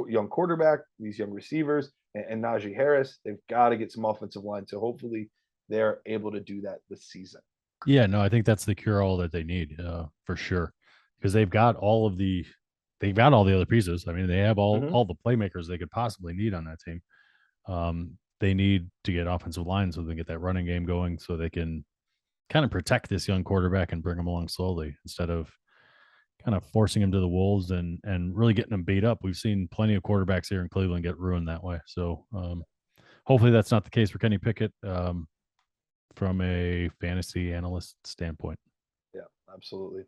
young quarterback, these young receivers, and Najee Harris. They've got to get some offensive line. So hopefully they're able to do that this season. Yeah, no, I think that's the cure-all that they need, for sure, because they've got all the other pieces. I mean, they have all the playmakers they could possibly need on that team. They need to get offensive line so they can get that running game going, so they can kind of protect this young quarterback and bring him along slowly instead of kind of forcing him to the wolves and really getting him beat up. We've seen plenty of quarterbacks here in Cleveland get ruined that way. So hopefully that's not the case for Kenny Pickett. From a fantasy analyst standpoint. Yeah, absolutely.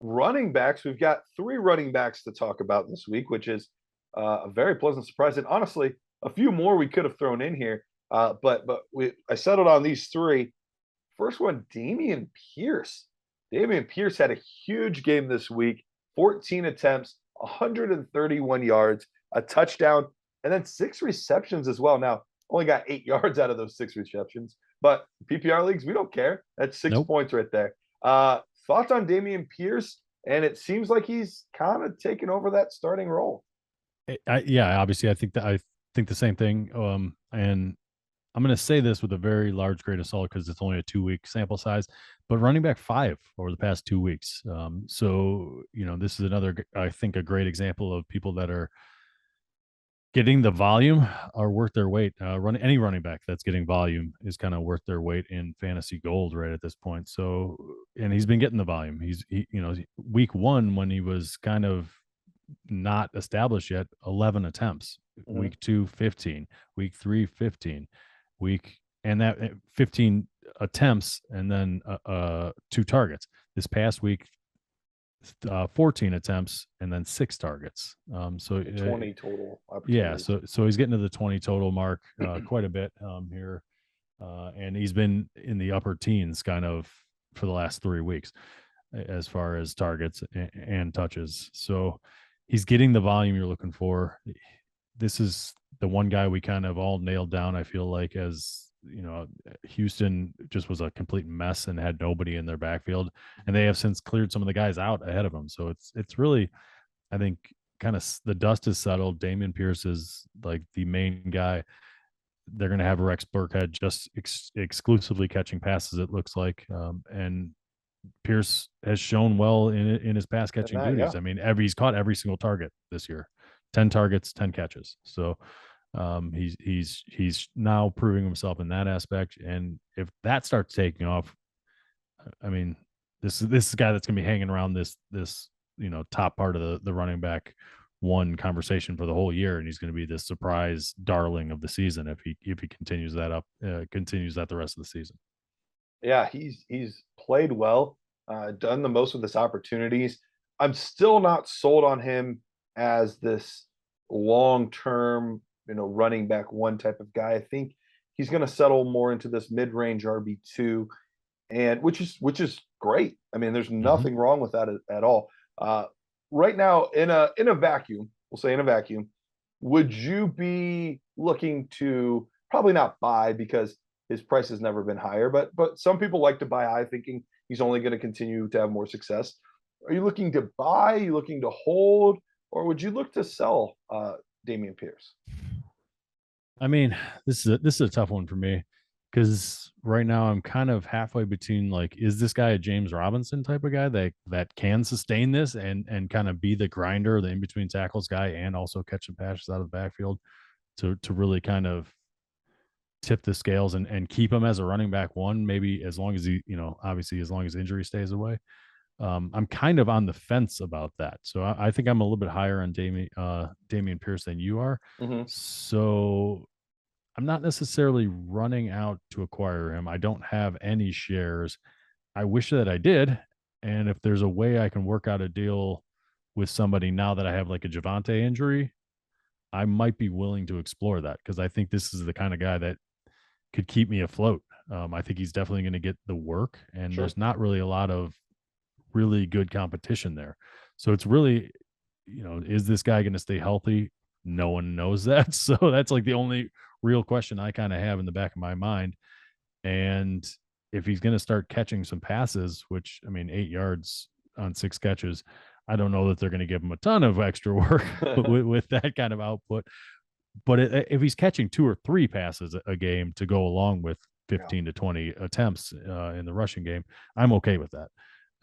Running backs, we've got 3 running backs to talk about this week, which is a very pleasant surprise. And honestly, a few more we could have thrown in here, but I settled on these 3. First one, Damien Pierce. Damien Pierce had a huge game this week, 14 attempts, 131 yards, a touchdown, and then 6 receptions as well. Now, only got 8 yards out of those 6 receptions, but PPR leagues, we don't care. That's 6 points right there. Thoughts on Damien Pierce? And it seems like he's kind of taken over that starting role. Yeah, obviously, I think the same thing. And I'm going to say this with a very large grain of salt because it's only a 2-week sample size, but running back 5 over the past 2 weeks. So this is another, I think, a great example of people that are getting the volume are worth their weight. Any running back that's getting volume is kind of worth their weight in fantasy gold right at this point. So, and he's been getting the volume. Week 1 when he was kind of not established yet, 11 attempts. Week 2, 15. Week 3, 15. And that 15 attempts and then 2 targets. This past week, 14 attempts and then 6 targets. So 20 total. Yeah. So he's getting to the 20 total mark quite a bit here. And he's been in the upper teens kind of for the last 3 weeks as far as targets and touches. So he's getting the volume you're looking for. This is the one guy we kind of all nailed down, I feel like, as Houston just was a complete mess and had nobody in their backfield, and they have since cleared some of the guys out ahead of them. So it's really, I think, kind of the dust is settled. Damien Pierce is like the main guy. They're going to have Rex Burkhead just exclusively catching passes, it looks like, and Pierce has shown well in his pass catching duties. Yeah. I mean, he's caught every single target this year, 10 targets, 10 catches. So he's now proving himself in that aspect. And if that starts taking off, I mean, this is a guy that's going to be hanging around this top part of the running back 1 conversation for the whole year, and he's going to be this surprise darling of the season if he continues that the rest of the season. Yeah, he's played well, done the most with his opportunities. I'm still not sold on him as this long-term, running back 1 type of guy. I think he's going to settle more into this mid-range RB2, and which is great. I mean, there's nothing wrong with that at all. Right now, in a vacuum, we'll say in a vacuum, would you be looking to probably not buy because his price has never been higher, but some people like to buy high thinking he's only going to continue to have more success. Are you looking to buy? Are you looking to hold? Or would you look to sell Damien Pierce? I mean, this is a tough one for me because right now I'm kind of halfway between like, is this guy a James Robinson type of guy that can sustain this and kind of be the grinder, the in between tackles guy, and also catch some passes out of the backfield to really kind of tip the scales and keep him as a running back one, maybe as long as he, obviously as long as injury stays away. I'm kind of on the fence about that. So I think I'm a little bit higher on Damien Pierce than you are. Mm-hmm. So I'm not necessarily running out to acquire him. I don't have any shares. I wish that I did. And if there's a way I can work out a deal with somebody now that I have like a Javonte injury, I might be willing to explore that because I think this is the kind of guy that could keep me afloat. I think he's definitely going to get the work, and Sure. there's not really a lot of really good competition there. So it's really, is this guy going to stay healthy? No one knows that. So that's like the only real question I kind of have in the back of my mind. And if he's going to start catching some passes, which I mean, 8 yards on 6 catches, I don't know that they're going to give him a ton of extra work with that kind of output. But if he's catching 2 or 3 passes a game to go along with 15 to 20 attempts in the rushing game, I'm okay with that.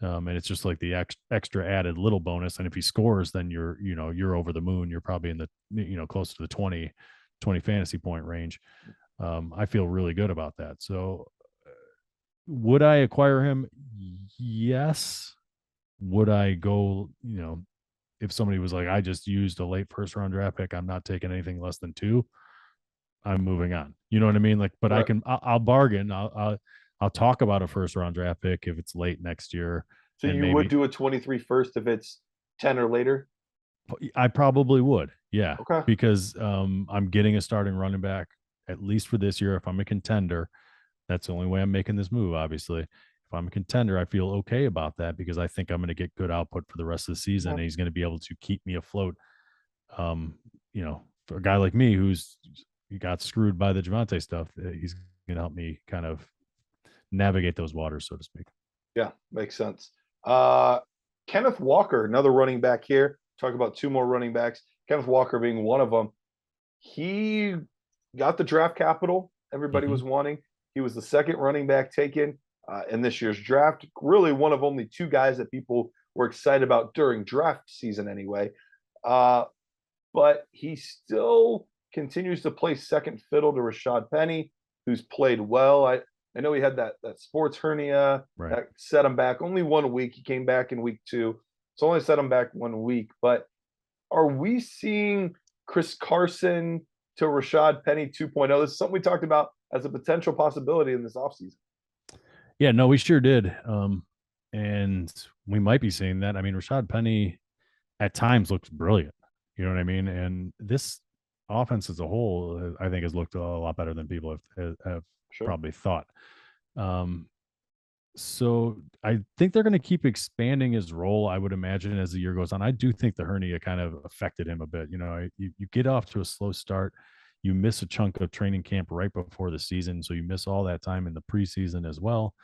And it's just like the extra added little bonus. And if he scores, then you're over the moon. You're probably in the, close to the 20 fantasy point range. I feel really good about that. So would I acquire him? Yes. Would I go, if somebody was like, I just used a late first round draft pick, I'm not taking anything less than 2, I'm moving on. You know what I mean? Like, but Right. I'll bargain. I'll talk about a first round draft pick if it's late next year. So And you maybe would do a 23 first if it's 10 or later? I probably would. Yeah. Okay. Because I'm getting a starting running back at least for this year. If I'm a contender, that's the only way I'm making this move, obviously. If I'm a contender, I feel okay about that because I think I'm going to get good output for the rest of the season. Yeah. And he's going to be able to keep me afloat. For a guy like me who's got screwed by the Javonte stuff, he's going to help me kind of navigate those waters, so to speak. Yeah, makes sense. Kenneth Walker, another running back here. Talk about 2 more running backs. Kenneth Walker being one of them. He got the draft capital everybody was wanting. He was the second running back taken in this year's draft. Really one of only 2 guys that people were excited about during draft season anyway. But he still continues to play second fiddle to Rashad Penny, who's played well. I know he had that sports hernia that set him back only 1 week. He came back in week 2. So only set him back 1 week. But are we seeing Chris Carson to Rashad Penny 2.0? This is something we talked about as a potential possibility in this offseason. Yeah, no, we sure did. And we might be seeing that. I mean, Rashad Penny at times looks brilliant. You know what I mean? And this offense as a whole, I think, has looked a lot better than people have probably thought. So I think they're going to keep expanding his role, I would imagine, as the year goes on. I do think the hernia kind of affected him a bit. You get off to a slow start. You miss a chunk of training camp right before the season. So you miss all that time in the preseason as well.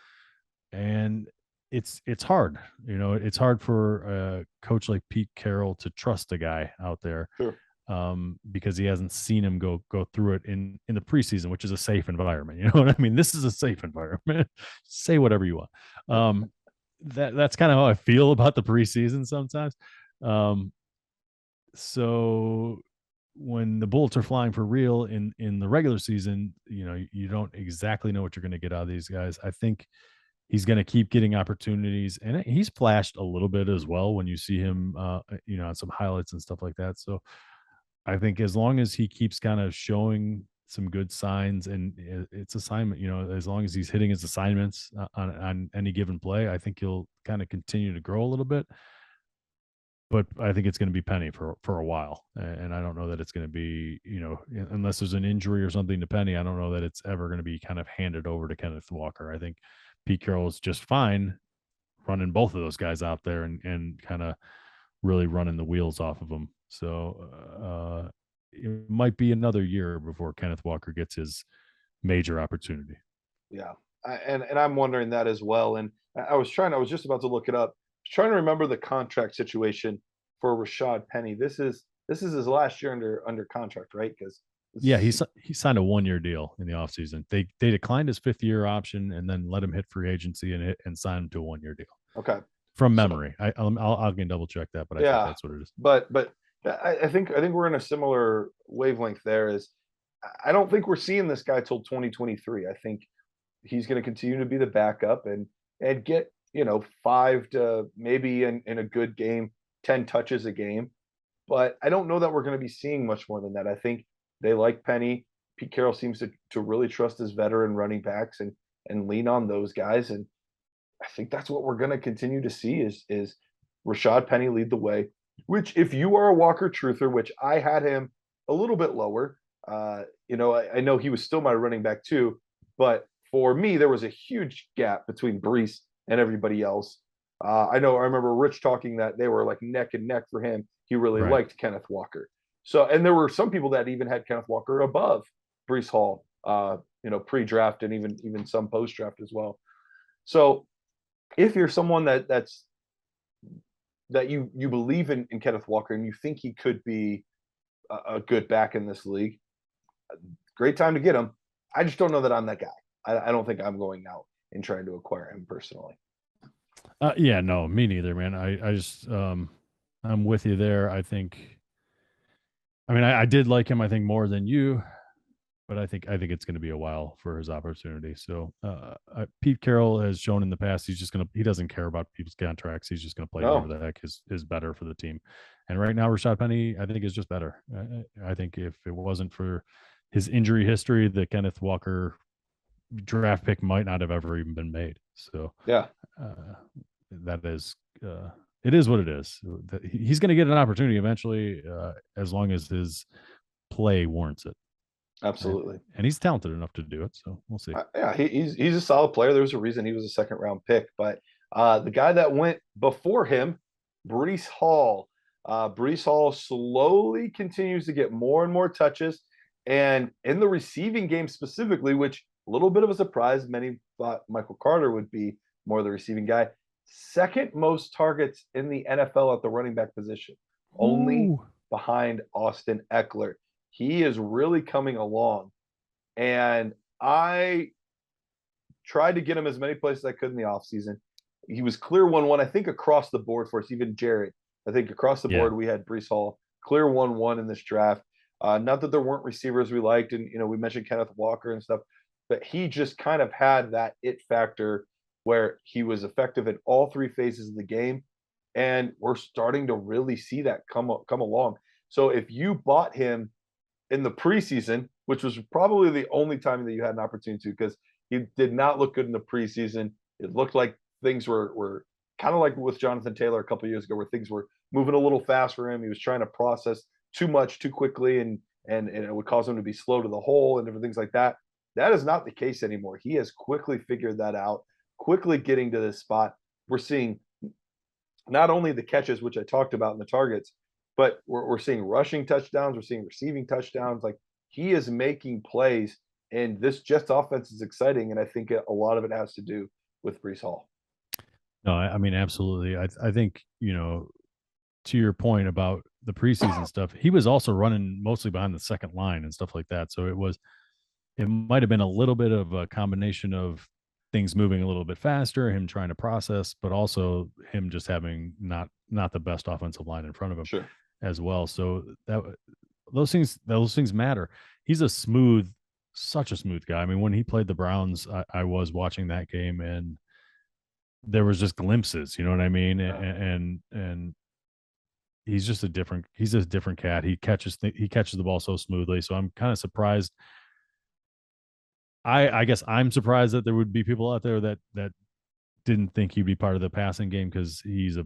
And it's hard. It's hard for a coach like Pete Carroll to trust a guy out there. Sure. Because he hasn't seen him go through it in the preseason, which is a safe environment. You know what I mean? This is a safe environment. Say whatever you want. That's kind of how I feel about the preseason sometimes. So when the bullets are flying for real in the regular season, you don't exactly know what you're going to get out of these guys. I think he's going to keep getting opportunities, and he's flashed a little bit as well when you see him, on some highlights and stuff like that. So I think as long as he keeps kind of showing some good signs and it's assignment, as long as he's hitting his assignments on any given play, I think he'll kind of continue to grow a little bit. But I think it's going to be Penny for a while. And I don't know that it's going to be, unless there's an injury or something to Penny, I don't know that it's ever going to be kind of handed over to Kenneth Walker. I think Pete Carroll is just fine running both of those guys out there and kind of really running the wheels off of them. So it might be another year before Kenneth Walker gets his major opportunity. Yeah. And I'm wondering that as well. And I was just about to look it up. I was trying to remember the contract situation for Rashad Penny. This is this is his last year under contract, right? Because yeah, he signed a 1-year deal in the offseason. They declined his 5th-year option and then let him hit free agency and sign him to a 1-year deal. Okay, from memory. I'll can double check that, but I think that's what it is. But I think we're in a similar wavelength there. Is I don't think we're seeing this guy till 2023. I think he's going to continue to be the backup and get 5 to maybe in a good game 10 touches a game. But I don't know that we're going to be seeing much more than that. I think they like Penny. Pete Carroll seems to really trust his veteran running backs and lean on those guys. And I think that's what we're going to continue to see is Rashad Penny lead the way. Which, if you are a Walker truther, which I had him a little bit lower, I know he was still my running back too, but for me there was a huge gap between Breece and everybody else. I remember Rich talking that they were like neck and neck for him. He really liked Kenneth Walker. So, and there were some people that even had Kenneth Walker above Breece Hall, pre-draft and even some post-draft as well. So, if you're someone that you believe in Kenneth Walker and you think he could be a good back in this league, great time to get him. I just don't know that I'm that guy. I don't think I'm going out and trying to acquire him personally. No, me neither, man. I just I'm with you there. I did like him, I think, more than you, but I think it's going to be a while for his opportunity. So Pete Carroll has shown in the past he doesn't care about people's contracts. He's just going to play whatever the heck is better for the team. And right now, Rashad Penny, I think, is just better. I think if it wasn't for his injury history, the Kenneth Walker draft pick might not have ever even been made. So that is it is what it is. He's going to get an opportunity eventually, as long as his play warrants it. Absolutely. And he's talented enough to do it. So we'll see. He's a solid player. There was a reason he was a 2nd round pick, but the guy that went before him, Breece Hall. Breece Hall slowly continues to get more and more touches, and in the receiving game specifically, which a little bit of a surprise. Many thought Michael Carter would be more the receiving guy. 2nd most targets in the NFL at the running back position, only behind Austin Eckler. He is really coming along, and I tried to get him as many places as I could in the offseason. He was clear 1-1, I think, across the board for us, even Jared. I think across the board we had Breece Hall clear 1-1 in this draft. Not that there weren't receivers we liked, and we mentioned Kenneth Walker and stuff, but he just kind of had that it factor where he was effective in all 3 phases of the game, and we're starting to really see that come along. So if you bought him in the preseason, which was probably the only time that you had an opportunity to, because he did not look good in the preseason. It looked like things were kind of like with Jonathan Taylor a couple of years ago, where things were moving a little fast for him. He was trying to process too much too quickly, and it would cause him to be slow to the hole and different things like that. That is not the case anymore. He has quickly figured that out, quickly getting to this spot. We're seeing not only the catches, which I talked about in the targets, but we're seeing rushing touchdowns. We're seeing receiving touchdowns. Like, he is making plays, and this Jets offense is exciting. And I think a lot of it has to do with Breece Hall. No, I mean, absolutely. I think, to your point about the preseason stuff, he was also running mostly behind the second line and stuff like that. So it might have been a little bit of a combination of things moving a little bit faster, him trying to process, but also him just having not the best offensive line in front of him as well. So those things matter. He's such a smooth guy. I mean, when he played the Browns, I was watching that game, and there was just glimpses, you know what I mean? And he's just a different cat. He catches the ball so smoothly. So I'm kind of surprised. I guess I'm surprised that there would be people out there that didn't think he'd be part of the passing game, because he's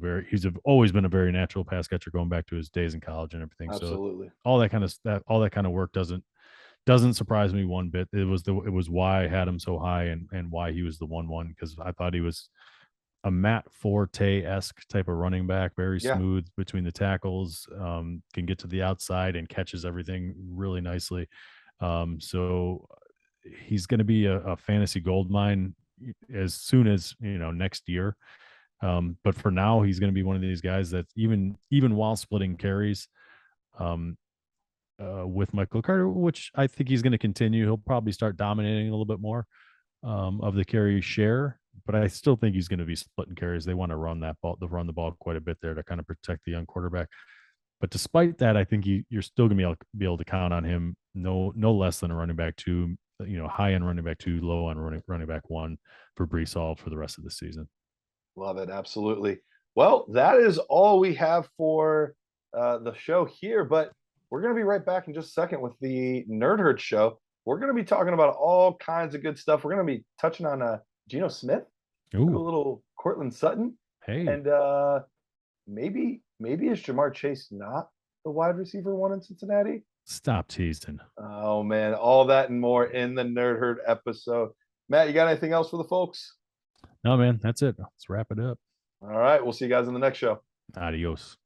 always been a very natural pass catcher going back to his days in college and everything. Absolutely. So all that kind of work doesn't surprise me one bit. It was why I had him so high and why he was the 1-1, because I thought he was a Matt Forte-esque type of running back, very smooth between the tackles, can get to the outside and catches everything really nicely. So he's going to be a fantasy goldmine as soon as next year. But for now, he's going to be one of these guys that even while splitting carries, with Michael Carter, which I think he's going to continue. He'll probably start dominating a little bit more of the carry share, but I still think he's going to be splitting carries. They want to run that ball, run the ball quite a bit there to kind of protect the young quarterback. But despite that, I think you're still going to be able to count on him no less than a running back 2, high end running back 2, low on running back 1 for Brees Hall for the rest of the season. Love it. Absolutely. Well, that is all we have for the show here, but we're going to be right back in just a second with the Nerd Herd show. We're going to be talking about all kinds of good stuff. We're going to be touching on Geno Smith, a little Cortland Sutton. Hey. And maybe is Jamar Chase not the wide receiver 1 in Cincinnati? Stop teasing. Oh, man. All that and more in the Nerd Herd episode. Matt, you got anything else for the folks? No, man. That's it. Let's wrap it up. All right. We'll see you guys in the next show. Adios.